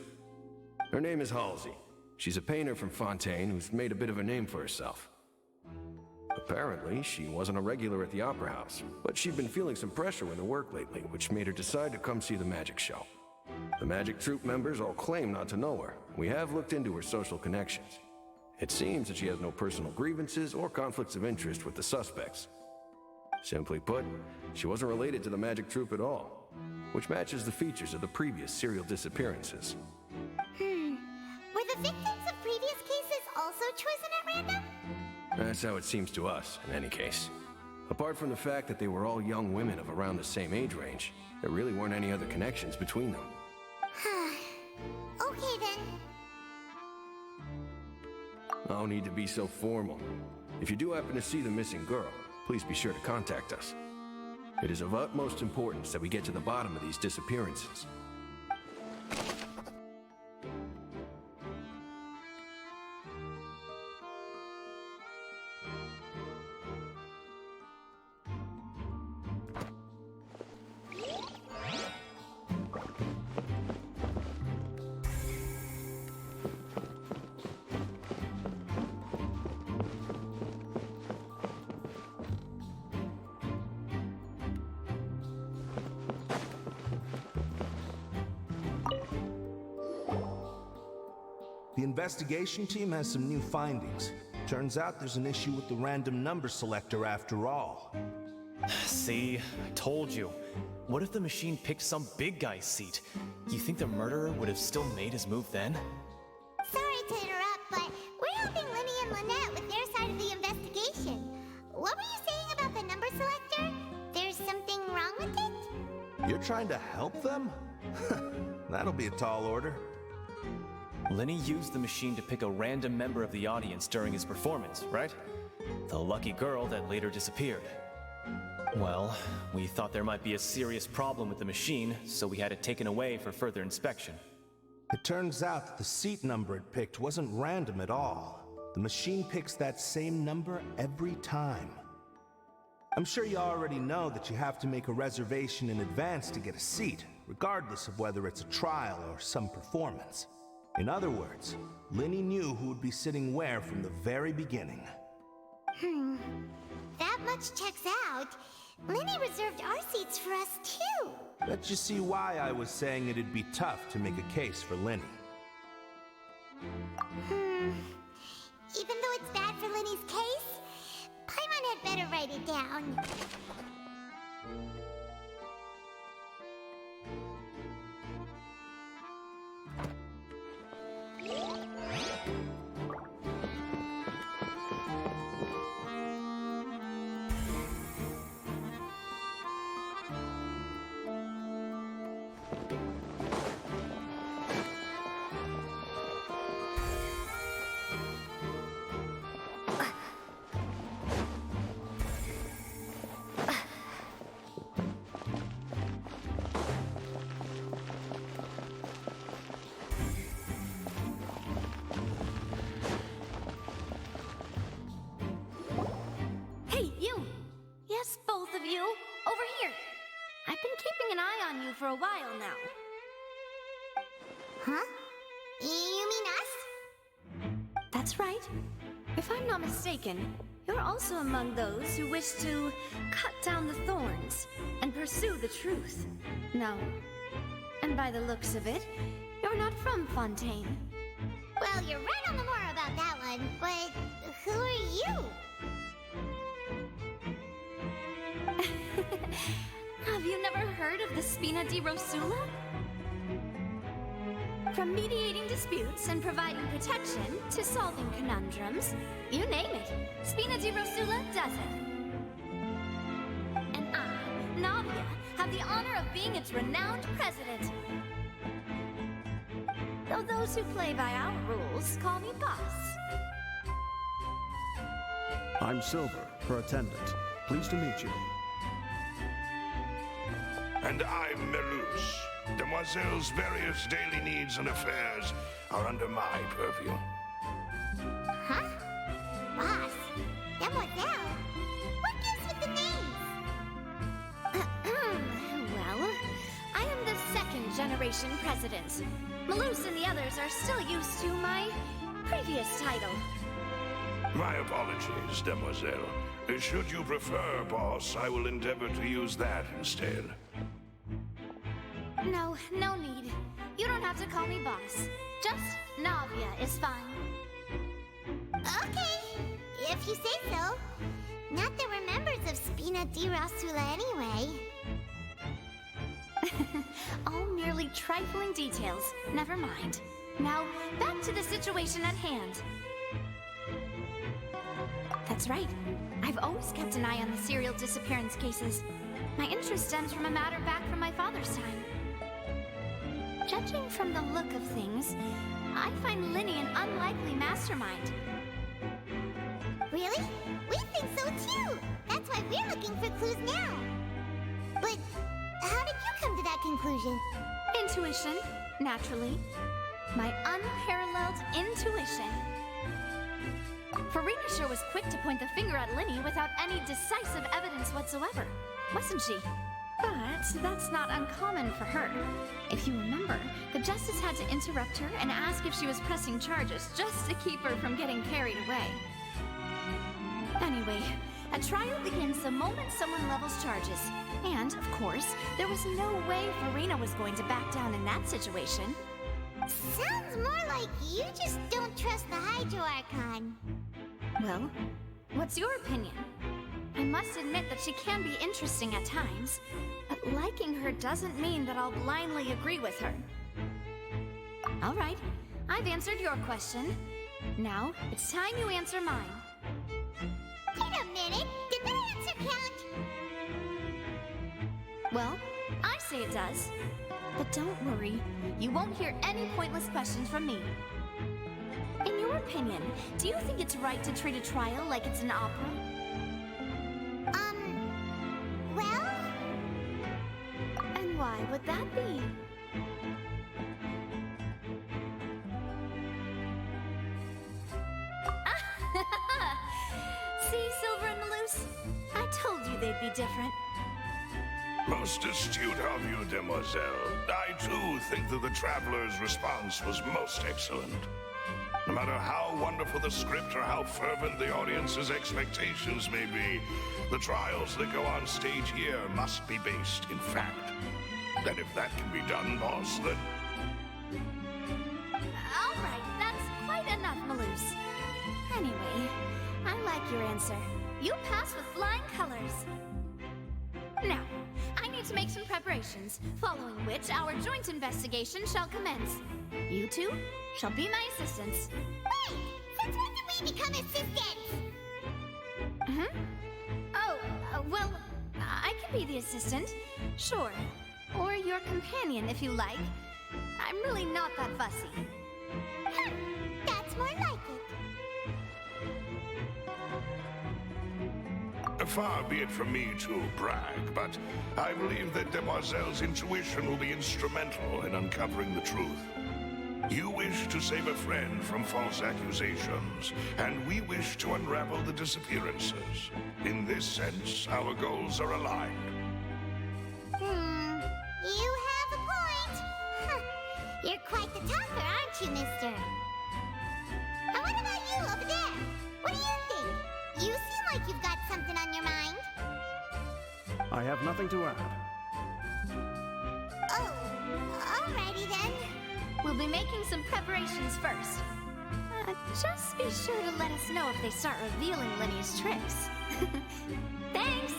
Her name is Halsey. She's a painter from Fontaine who's made a bit of a name for herself. Apparently, she wasn't a regular at the Opera House, but she'd been feeling some pressure with her work lately, which made her decide to come see the magic show. The Magic Troop members all claim not to know her. We have looked into her social connections. It seems that she has no personal grievances or conflicts of interest with the suspects. Simply put, she wasn't related to the Magic Troop at all, which matches the features of the previous serial disappearances. Were the victims of previous cases also chosen at random? That's how it seems to us, in any case. Apart from the fact that they were all young women of around the same age range, there really weren't any other connections between them. Okay then. No need to be so formal. If you do happen to see the missing girl, please be sure to contact us. It is of utmost importance that we get to the bottom of these disappearances. The investigation team has some new findings. Turns out there's an issue with the random number selector after all. See, I told you. What if the machine picked some big guy's seat? You think the murderer would have still made his move then? Sorry to interrupt, but we're helping Lenny and Lynette with their side of the investigation. What were you saying about the number selector? There's something wrong with it? You're trying to help them? That'll be a tall order. Lenny used the machine to pick a random member of the audience during his performance, right? The lucky girl that later disappeared. Well, we thought there might be a serious problem with the machine, so we had it taken away for further inspection. It turns out that the seat number it picked wasn't random at all. The machine picks that same number every time. I'm sure you already know that you have to make a reservation in advance to get a seat, regardless of whether it's a trial or some performance. In other words, Lenny knew who would be sitting where from the very beginning. That much checks out. Lenny reserved our seats for us, too. Let you see why I was saying it'd be tough to make a case for Lenny. Even though it's bad for Lenny's case, Paimon had better write it down. Hey, you! Yes, both of you! Over here! I've been keeping an eye on you for a while now. Huh? You mean us? That's right. If I'm not mistaken, you're also among those who wish to cut down the thorns and pursue the truth. No. And by the looks of it, you're not from Fontaine. Well, you're right on the more about that one, but who are you? Have you never heard of the Spina di Rosula? From mediating disputes and providing protection to solving conundrums, you name it, Spina di Rosula does it. And I, Navia, have the honor of being its renowned president. Though those who play by our rules call me boss. I'm Silver, her attendant. Pleased to meet you. And I'm Melus. Demoiselle's various daily needs and affairs are under my purview. Huh? Boss? Demoiselle? What gives with the names? Well, I am the second generation president. Melus and the others are still used to my previous title. My apologies, Demoiselle. Should you prefer, boss, I will endeavor to use that instead. No need. You don't have to call me boss. Just Navia is fine. Okay, if you say so. Not that we're members of Spina di Rosula anyway. All merely trifling details. Never mind. Now, back to the situation at hand. That's right. I've always kept an eye on the serial disappearance cases. My interest stems from a matter back from my father's time. Judging from the look of things, I find Lenny an unlikely mastermind. Really? We think so too! That's why we're looking for clues now. But how did you come to that conclusion? Intuition, naturally. My unparalleled intuition. Farina sure was quick to point the finger at Lenny without any decisive evidence whatsoever, wasn't she? But that's not uncommon for her. If you remember, the Justice had to interrupt her and ask if she was pressing charges just to keep her from getting carried away. Anyway, a trial begins the moment someone levels charges. And, of course, there was no way Farina was going to back down in that situation. Sounds more like you just don't trust the Hydro Archon. Well, what's your opinion? I must admit that she can be interesting at times, but liking her doesn't mean that I'll blindly agree with her. All right, I've answered your question. Now, it's time you answer mine. Wait a minute, did that answer count? Well, I say it does. But don't worry, you won't hear any pointless questions from me. opinion, do you think it's right to treat a trial like it's an opera? Well? And why would that be? See, Silver and Malus? I told you they'd be different. Most astute of you, demoiselle. I too think that the traveler's response was most excellent. No matter how wonderful the script or how fervent the audience's expectations may be, the trials that go on stage here must be based in fact. And if that can be done, boss, then... All right, that's quite enough, Malus. Anyway, I like your answer. You pass with flying colors. Now, I need to make some preparations, following which our joint investigation shall commence. You two shall be my assistants. Wait! Since when did we become assistants? Oh, well, I can be the assistant. Sure. Or your companion, if you like. I'm really not that fussy. That's more like it. Far be it from me to brag, but I believe that Demoiselle's intuition will be instrumental in uncovering the truth. You wish to save a friend from false accusations, and we wish to unravel the disappearances. In this sense, our goals are aligned. You have a point. You're quite the talker, aren't you, mister? And what about you over there? What do you think? You seem like you've got something on your mind. I have nothing to add. Oh, alrighty then. We'll be making some preparations first. Just be sure to let us know if they start revealing Lenny's tricks. Thanks!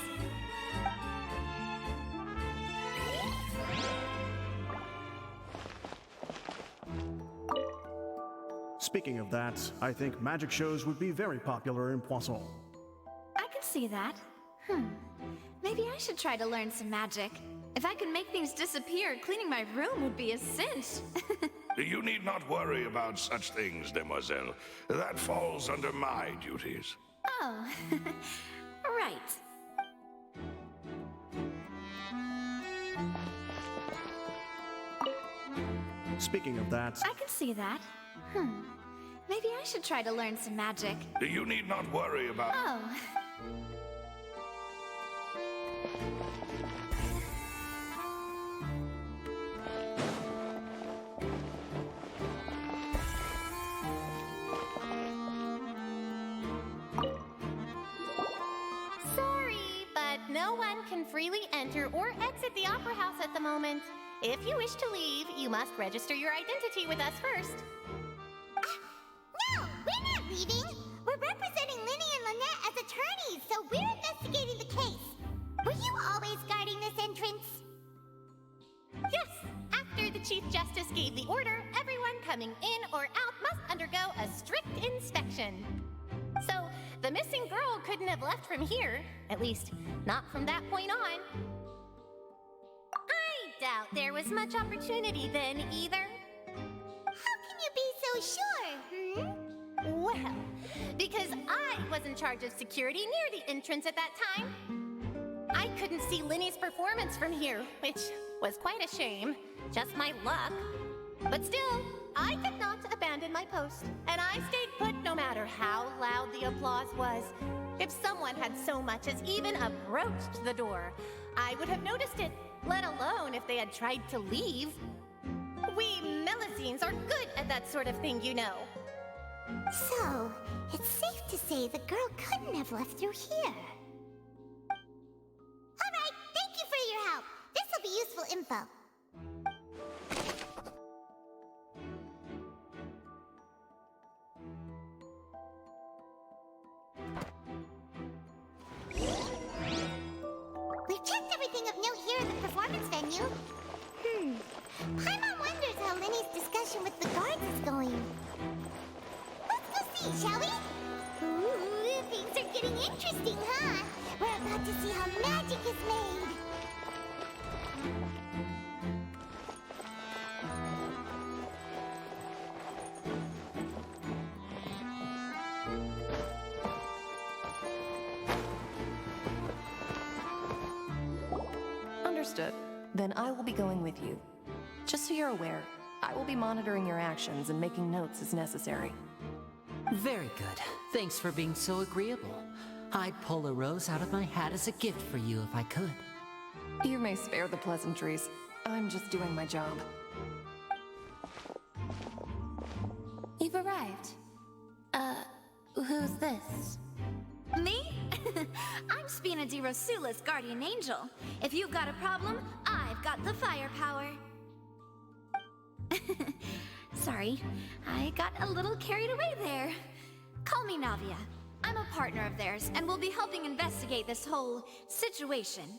Speaking of that, I think magic shows would be very popular in Poisson. I can see that. Maybe I should try to learn some magic. If I could make things disappear, cleaning my room would be a cinch. You need not worry about such things, demoiselle. That falls under my duties. Oh, right. Speaking of that... I can see that. Maybe I should try to learn some magic. You need not worry about... Oh. Sorry, but no one can freely enter or exit the Opera House at the moment. If you wish to leave, you must register your identity with us first. No, we're not leaving. We're representing Linny and Lynette as attorneys, so we're investigating the case. Were you always guarding this entrance? Yes, after the Chief Justice gave the order, everyone coming in or out must undergo a strict inspection. So, the missing girl couldn't have left from here, at least not from that point on. I doubt there was much opportunity then either. How can you be so sure, Well, because I was in charge of security near the entrance at that time. I couldn't see Linny's performance from here, which was quite a shame. Just my luck. But still, I did not abandon my post, and I stayed put no matter how loud the applause was. If someone had so much as even approached the door, I would have noticed it, let alone if they had tried to leave. We Melusines are good at that sort of thing, you know. So, it's safe to say the girl couldn't have left through here. Alright, thank you for your help. This'll be useful info. We've checked everything of note here in the performance venue. Paimon wonders how Linny's discussion with the guards is going. Let's go see, shall we? Ooh, things are getting interesting, huh? We're about to see how magic is made. Understood. Then I will be going with you. Just so you're aware, I will be monitoring your actions and making notes as necessary. Very good. Thanks for being so agreeable. I'd pull a rose out of my hat as a gift for you if I could. You may spare the pleasantries. I'm just doing my job. You've arrived. Who's this? Me? I'm Spina di Rosula's guardian angel. If you've got a problem, I've got the firepower. Sorry, I got a little carried away there. Call me Navia. I'm a partner of theirs, and we'll be helping investigate this whole situation.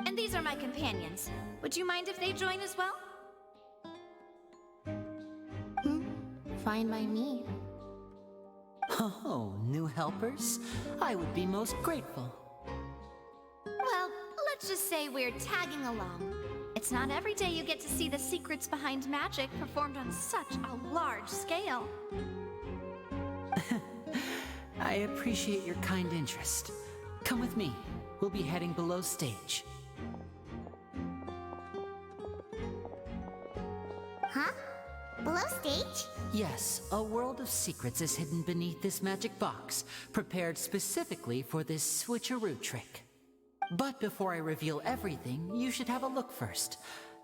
And these are my companions. Would you mind if they join as well? Fine by me. Oh, new helpers? I would be most grateful. Well, let's just say we're tagging along. It's not every day you get to see the secrets behind magic performed on such a large scale. I appreciate your kind interest. Come with me. We'll be heading below stage. Huh? Below stage? Yes, a world of secrets is hidden beneath this magic box, prepared specifically for this switcheroo trick. But before I reveal everything, you should have a look first.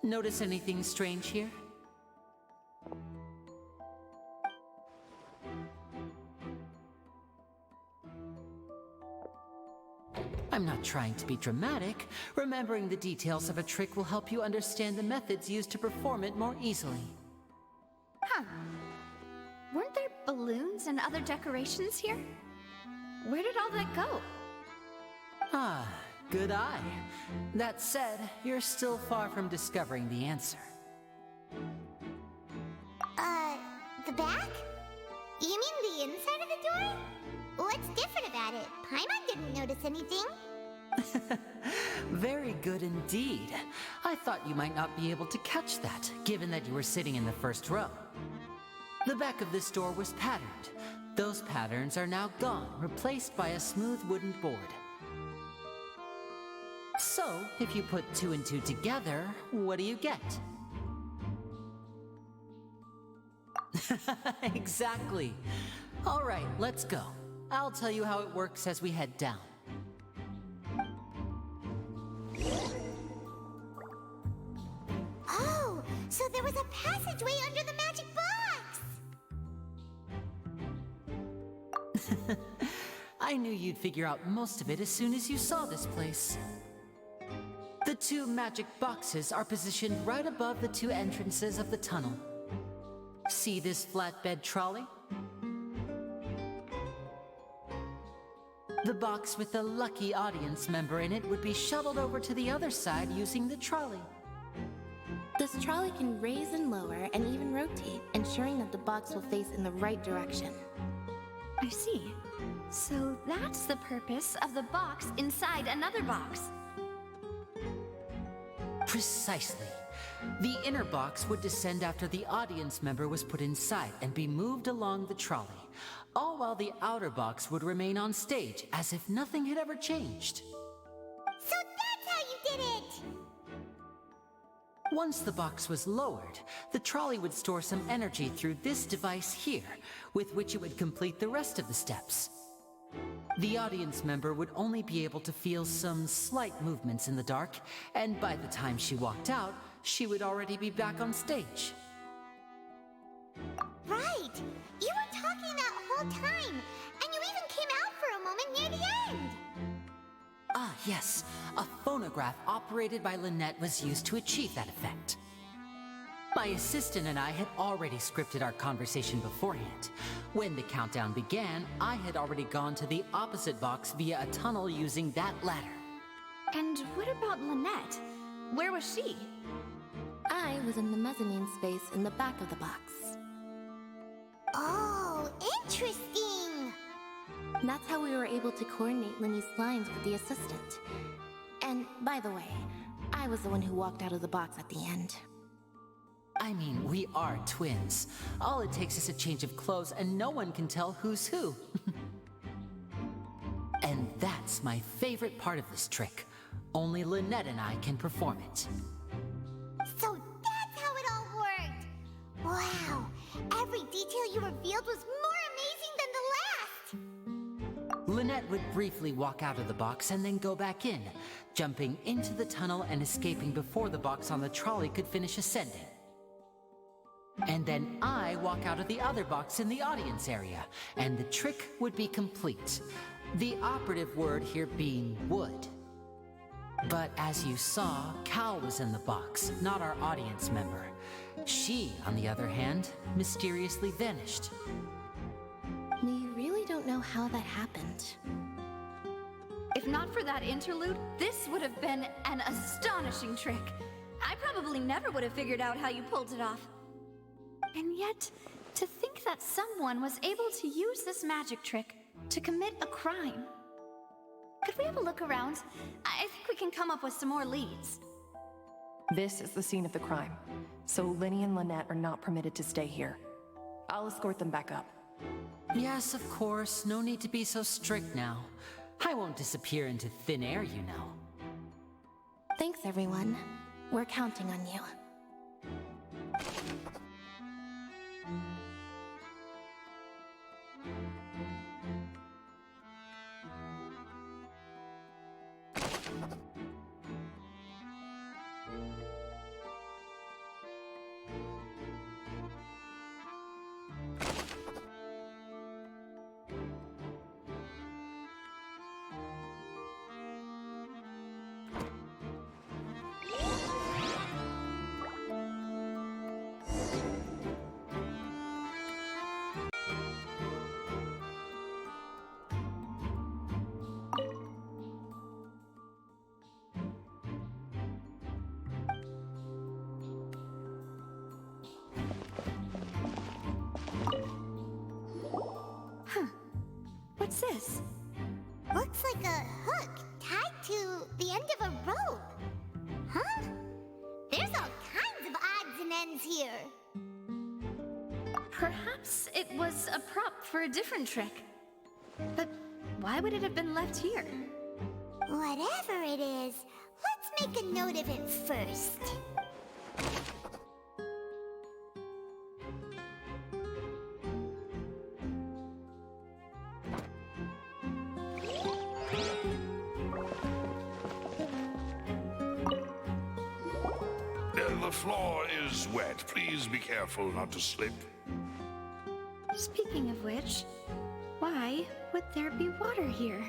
Notice anything strange here? I'm not trying to be dramatic. Remembering the details of a trick will help you understand the methods used to perform it more easily. Huh. Weren't there balloons and other decorations here? Where did all that go? Ah, good eye. That said, you're still far from discovering the answer. The back? You mean the inside of the door? What's different about it? Paimon didn't notice anything. Very good indeed. I thought you might not be able to catch that, given that you were sitting in the first row. The back of this door was patterned. Those patterns are now gone, replaced by a smooth wooden board. So, if you put 2 and 2 together, what do you get? Exactly. All right, let's go. I'll tell you how it works as we head down. Oh, so there was a passageway under the magic box! I knew you'd figure out most of it as soon as you saw this place. The 2 magic boxes are positioned right above the 2 entrances of the tunnel. See this flatbed trolley? The box with the lucky audience member in it would be shuttled over to the other side using the trolley. This trolley can raise and lower and even rotate, ensuring that the box will face in the right direction. I see. So that's the purpose of the box inside another box. Precisely. The inner box would descend after the audience member was put inside and be moved along the trolley, all while the outer box would remain on stage as if nothing had ever changed. So that's how you did it! Once the box was lowered, the trolley would store some energy through this device here, with which it would complete the rest of the steps. The audience member would only be able to feel some slight movements in the dark, and by the time she walked out, she would already be back on stage. Right! You were talking that whole time, and you even came out for a moment near the end! Ah, yes. A phonograph operated by Lynette was used to achieve that effect. My assistant and I had already scripted our conversation beforehand. When the countdown began, I had already gone to the opposite box via a tunnel using that ladder. And what about Lynette? Where was she? I was in the mezzanine space in the back of the box. Oh, interesting! That's how we were able to coordinate Linny's lines with the assistant. And by the way, I was the one who walked out of the box at the end. I mean, we are twins. All it takes is a change of clothes and no one can tell who's who. And that's my favorite part of this trick. Only Lynette and I can perform it. So that's how it all worked! Wow! Every detail you revealed was more amazing than the last! Lynette would briefly walk out of the box and then go back in, jumping into the tunnel and escaping before the box on the trolley could finish ascending. And then I walk out of the other box in the audience area, and the trick would be complete. The operative word here being would. But as you saw, Cal was in the box, not our audience member. She, on the other hand, mysteriously vanished. We really don't know how that happened. If not for that interlude, this would have been an astonishing trick. I probably never would have figured out how you pulled it off. And yet, to think that someone was able to use this magic trick to commit a crime. Could we have a look around? I think we can come up with some more leads. This is the scene of the crime, so Linny and Lynette are not permitted to stay here. I'll escort them back up. Yes, of course. No need to be so strict now. I won't disappear into thin air, you know. Thanks, everyone. We're counting on you. What's this? Looks like a hook tied to the end of a rope. Huh? There's all kinds of odds and ends here. Perhaps it was a prop for a different trick. But why would it have been left here? Whatever it is, let's make a note of it first. The floor is wet. Please be careful not to slip. Speaking of which, why would there be water here?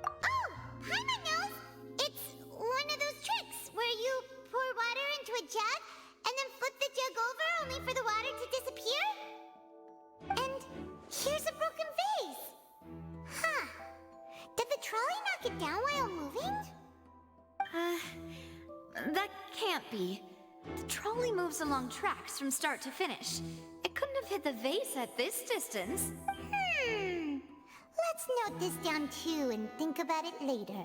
Oh, Paimon knows! It's one of those tricks where you pour water into a jug and then flip the jug over only for the water to disappear. And here's a broken vase. Huh. Did the trolley knock it down while moving? That can't be. The trolley moves along tracks from start to finish. It couldn't have hit the vase at this distance. Let's note this down too and think about it later.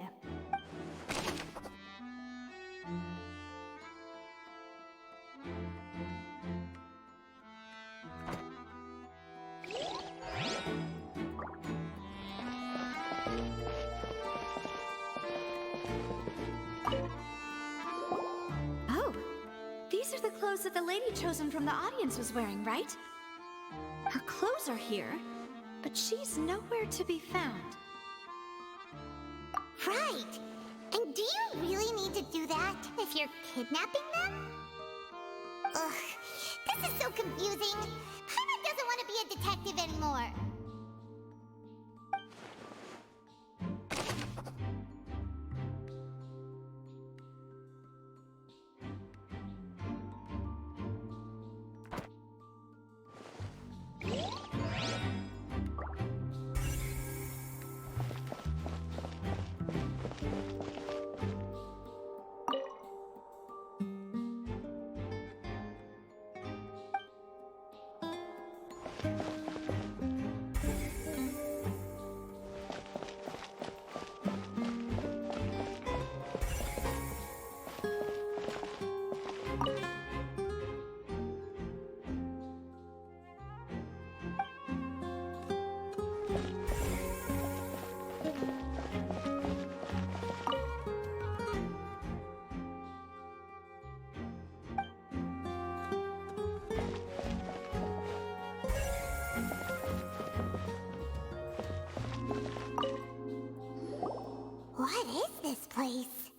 These are the clothes that the lady chosen from the audience was wearing, right? Her clothes are here, but she's nowhere to be found. Right! And do you really need to do that if you're kidnapping them? Ugh, this is so confusing. Paimon doesn't want to be a detective anymore. What is this place?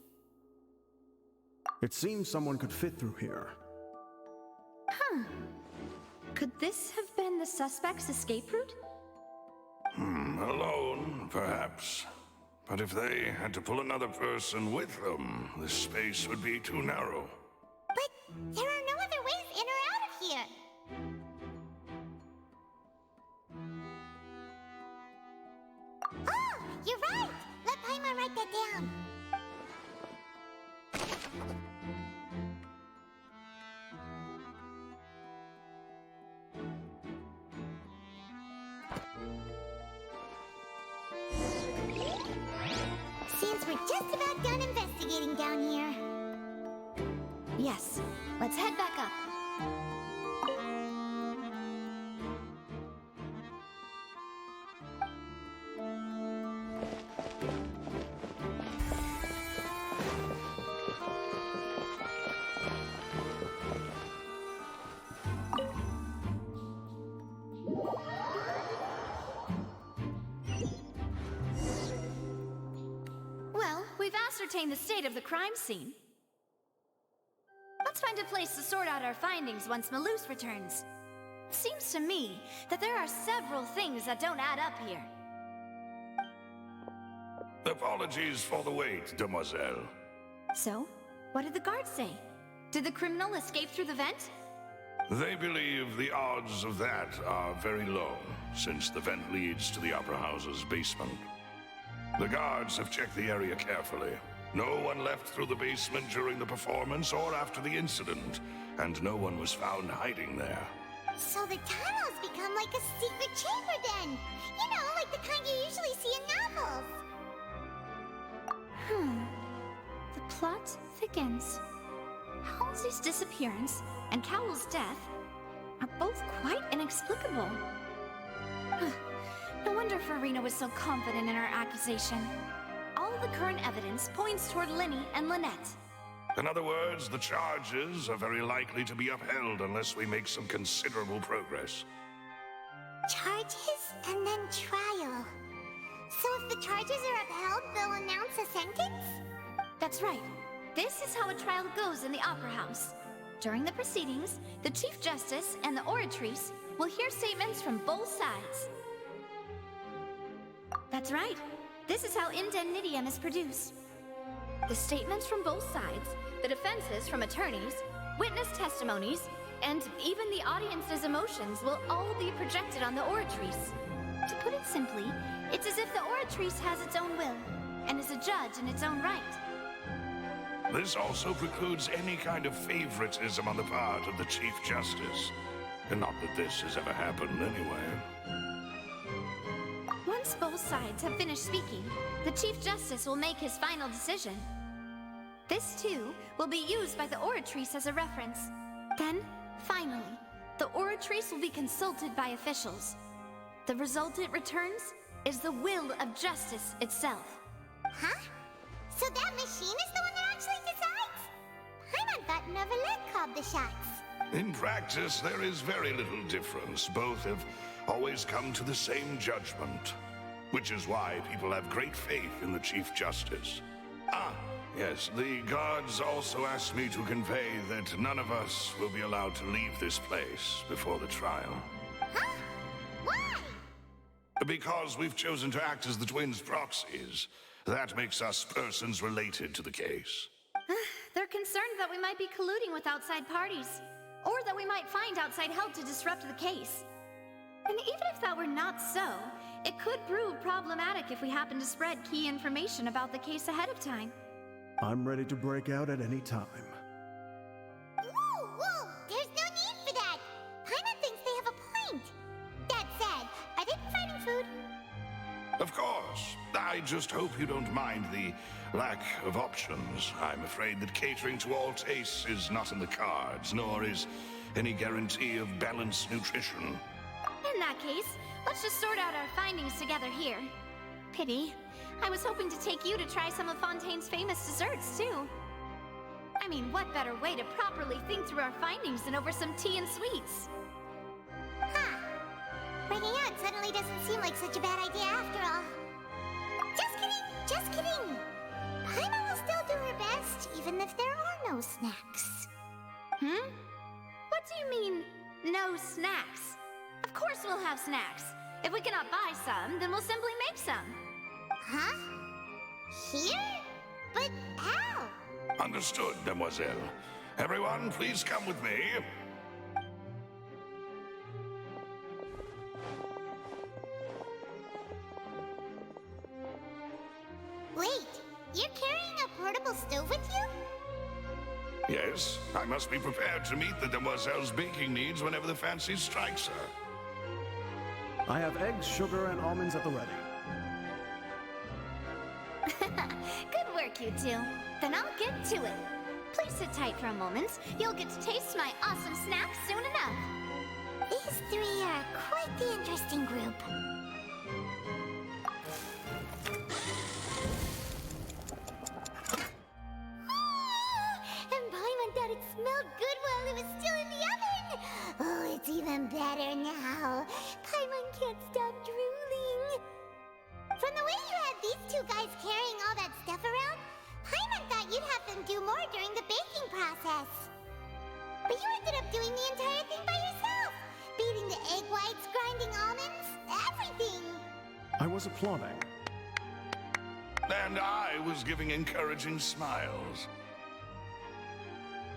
It seems someone could fit through here. Huh. Could this have been the suspect's escape route? Alone, perhaps. But if they had to pull another person with them, this space would be too narrow. But there are no other ways in or out of here. Oh, you're right! Let Paimon write that down. Seems we're just about done investigating down here. Yes. Let's head back up. Well, we've ascertained the state of the crime scene. Let's find a place to sort out our findings once Malus returns. Seems to me that there are several things that don't add up here. Apologies for the wait, demoiselle. So, what did the guards say? Did the criminal escape through the vent? They believe the odds of that are very low, since the vent leads to the Opera House's basement. The guards have checked the area carefully. No one left through the basement during the performance or after the incident, and no one was found hiding there. So the tunnels become like a secret chamber then! You know, like the kind you usually see in novels! The plot thickens. Halsey's disappearance and Cowell's death are both quite inexplicable. No wonder Farina was so confident in her accusation. All the current evidence points toward Linny and Lynette. In other words, the charges are very likely to be upheld unless we make some considerable progress. Charges and then trial. So if the charges are upheld, they'll announce a sentence? That's right. This is how a trial goes in the Opera House. During the proceedings, the Chief Justice and the Oratrice will hear statements from both sides. That's right. This is how indemnitium is produced. The statements from both sides, the defenses from attorneys, witness testimonies, and even the audience's emotions will all be projected on the Oratrice. To put it simply, it's as if the Oratrice has its own will, and is a judge in its own right. This also precludes any kind of favoritism on the part of the Chief Justice. And not that this has ever happened anyway. Once both sides have finished speaking, the Chief Justice will make his final decision. This, too, will be used by the Oratrice as a reference. Then, finally, the Oratrice will be consulted by officials. The result it returns is the will of justice itself. Huh? So that machine is the one that actually decides? Paimon thought Neuvillette called the shots. In practice, there is very little difference. Both have always come to the same judgment. Which is why people have great faith in the Chief Justice. Ah, yes, the guards also asked me to convey that none of us will be allowed to leave this place before the trial. Huh? Why? Because we've chosen to act as the twins' proxies. That makes us persons related to the case. They're concerned that we might be colluding with outside parties, or that we might find outside help to disrupt the case. And even if that were not so, it could prove problematic if we happen to spread key information about the case ahead of time. I'm ready to break out at any time. Whoa! There's no need for that! Paimon thinks they have a point. That said, are they providing food? Of course. I just hope you don't mind the lack of options. I'm afraid that catering to all tastes is not in the cards, nor is any guarantee of balanced nutrition. In that case, let's just sort out our findings together here. Pity. I was hoping to take you to try some of Fontaine's famous desserts, too. I mean, what better way to properly think through our findings than over some tea and sweets? Huh. Breaking out suddenly doesn't seem like such a bad idea after all. Just kidding! Just kidding! no snacks. What do you mean, no snacks? Of course we'll have snacks. If we cannot buy some, then we'll simply make some. Huh? Here? But how? Understood, Demoiselle. Everyone, please come with me. Wait, you're carrying a portable stove with you? Yes, I must be prepared to meet the Demoiselle's baking needs whenever the fancy strikes her. I have eggs, sugar, and almonds at the ready. Good work, you two. Then I'll get to it. Please sit tight for a moment. You'll get to taste my awesome snacks soon enough. These three are quite the interesting group. And Paimon thought it smelled good while it was still in the oven. Oh, it's even better now. Paimon can't stop drooling. From the way you had these two guys carrying all that stuff around, Paimon thought you'd have them do more during the baking process. But you ended up doing the entire thing by yourself. Beating the egg whites, grinding almonds, everything. I was applauding. And I was giving encouraging smiles.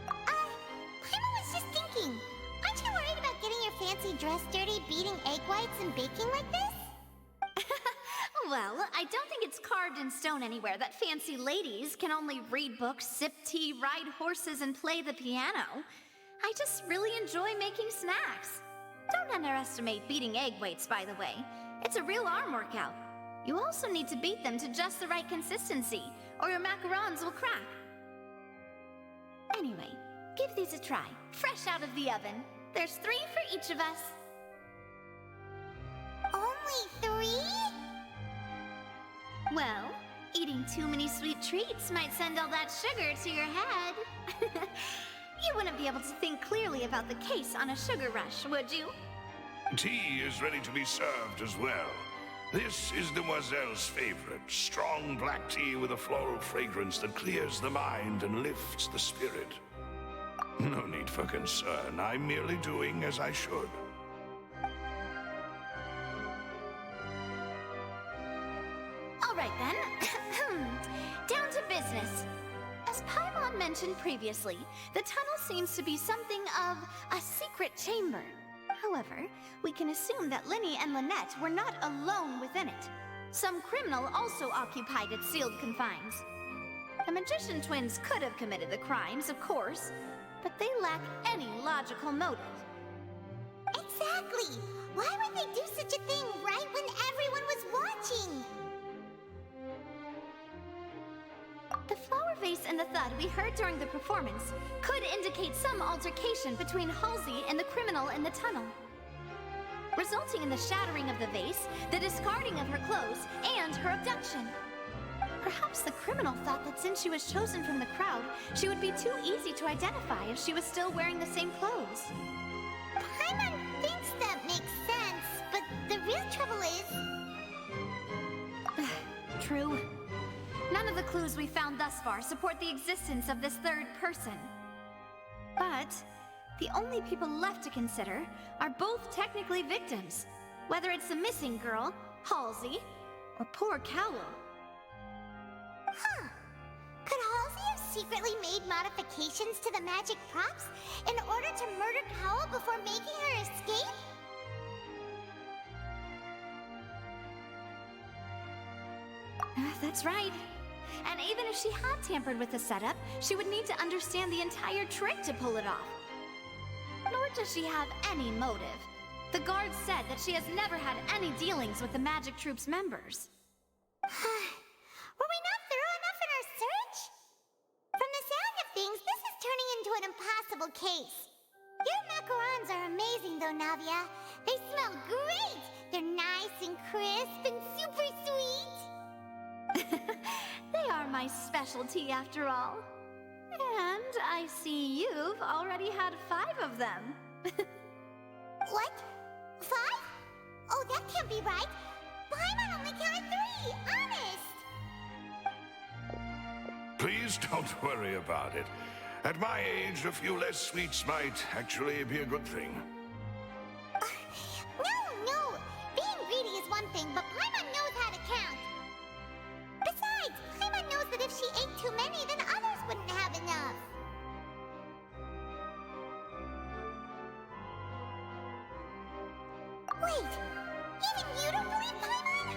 Paimon was just thinking, aren't you worried about getting your fancy dress dirty beating egg whites and baking like this? Well, I don't think it's carved in stone anywhere that fancy ladies can only read books, sip tea, ride horses, and play the piano. I just really enjoy making snacks. Don't underestimate beating egg whites, by the way. It's a real arm workout. You also need to beat them to just the right consistency, or your macarons will crack. Anyway, give these a try, fresh out of the oven. There's 3 for each of us. Only 3? Well, eating too many sweet treats might send all that sugar to your head. You wouldn't be able to think clearly about the case on a sugar rush, would you? Tea is ready to be served as well. This is Demoiselle's favorite, strong black tea with a floral fragrance that clears the mind and lifts the spirit. No need for concern. I'm merely doing as I should. All right then. Down to business. As Paimon mentioned previously, the tunnel seems to be something of a secret chamber. However, we can assume that Linny and Lynette were not alone within it. Some criminal also occupied its sealed confines. The magician twins could have committed the crimes, of course, but they lack any logical motive. Exactly! Why would they do such a thing right when everyone was watching? The flower vase and the thud we heard during the performance could indicate some altercation between Halsey and the criminal in the tunnel, resulting in the shattering of the vase, the discarding of her clothes, and her abduction. Perhaps the criminal thought that since she was chosen from the crowd, she would be too easy to identify if she was still wearing the same clothes. Paimon thinks that makes sense, but the real trouble is... True. None of the clues we found thus far support the existence of this third person. But the only people left to consider are both technically victims, whether it's the missing girl, Halsey, or poor Cowell. Huh. Could Halsey have secretly made modifications to the magic props in order to murder Cowell before making her escape? That's right. And even if she had tampered with the setup, she would need to understand the entire trick to pull it off. Nor does she have any motive. The guard said that she has never had any dealings with the Magic Troop's members. Were we not thorough enough in our search? From the sound of things, this is turning into an impossible case. Your macarons are amazing though, Navia. They smell great! They're nice and crisp and super sweet! They are my specialty after all. And I see you've already had 5 of them. What? 5? Oh, that can't be right. Paimon only counted 3, honest! Please don't worry about it. At my age, a few less sweets might actually be a good thing. No! Being greedy is one thing, but Paimon knows how to count. Besides, Paimon knows that if she ate too many, then others wouldn't have enough. Wait, even you don't believe Paimon?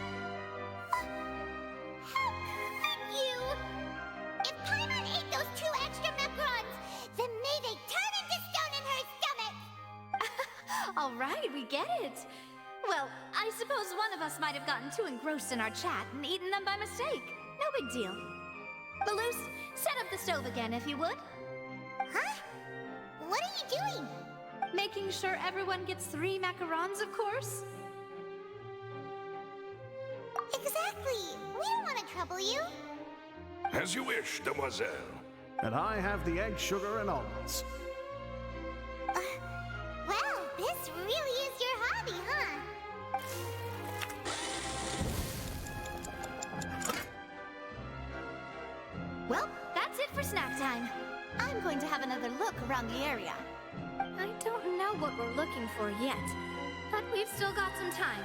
How could you? If Paimon ate those 2 extra macarons, then may they turn into stone in her stomach! All right, we get it. Well, I suppose one of us might have gotten too engrossed in our chat and eaten them by mistake. No big deal. Balloose, set up the stove again, if you would. Huh? What are you doing? Making sure everyone gets 3 macarons, of course. Exactly. We don't want to trouble you. As you wish, demoiselle. And I have the egg, sugar, and almonds. Well, this really is your hobby, huh? Well, that's it for snack time. I'm going to have another look around the area. I don't know what we're looking for yet, but we've still got some time.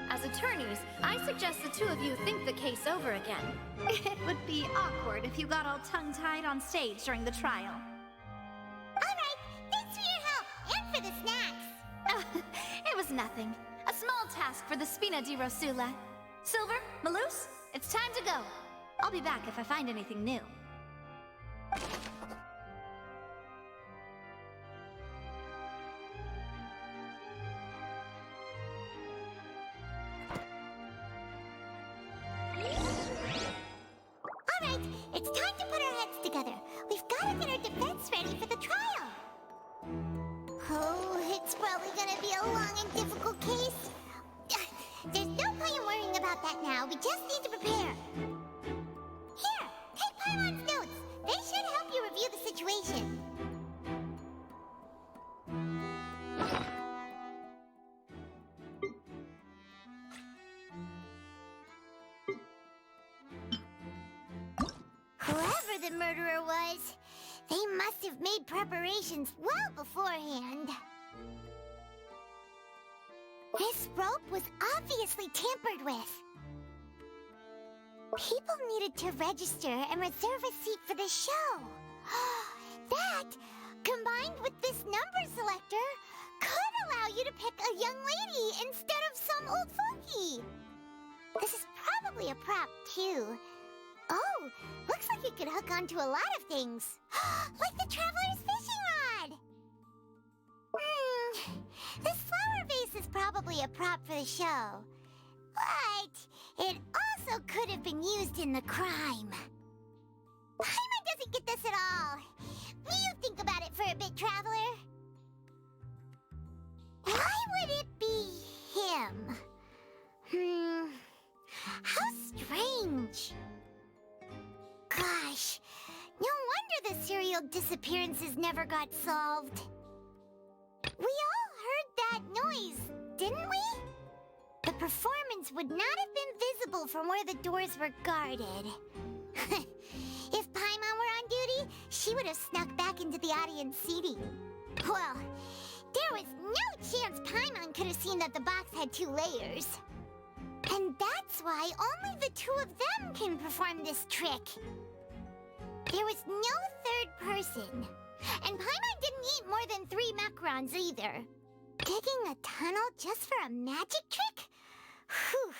As attorneys, I suggest the 2 of you think the case over again. It would be awkward if you got all tongue-tied on stage during the trial. All right, thanks for your help and for the snacks. It was nothing. A small task for the Spina di Rosula. Silver, Maloose, it's time to go. I'll be back if I find anything new. All right, it's time to put our heads together. We've got to get our defense ready for the trial. Oh, it's probably gonna be a long and difficult case. There's no point in worrying about that now. We just need to prepare. Here, take Paimon's notes. They should help you review the situation. Whoever the murderer was, they must have made preparations well beforehand. This rope was obviously tampered with. People needed to register and reserve a seat for the show. That, combined with this number selector, could allow you to pick a young lady instead of some old fogey. This is probably a prop, too. Oh, looks like it could hook onto a lot of things. Like the Traveler's fishing rod! This flower vase is probably a prop for the show. But it also could have been used in the crime. Paimon doesn't get this at all. You think about it for a bit, Traveler. Why would it be him? How strange. Gosh, no wonder the serial disappearances never got solved. We all heard that noise, didn't we? The performance would not have been visible from where the doors were guarded. If Paimon were on duty, she would have snuck back into the audience seating. Well, there was no chance Paimon could have seen that the box had 2 layers. And that's why only the 2 of them can perform this trick. There was no 3rd person. And Paimon didn't eat more than 3 macarons either. Digging a tunnel just for a magic trick? Whew,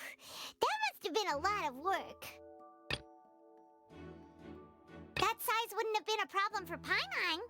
that must have been a lot of work. That size wouldn't have been a problem for Paimon.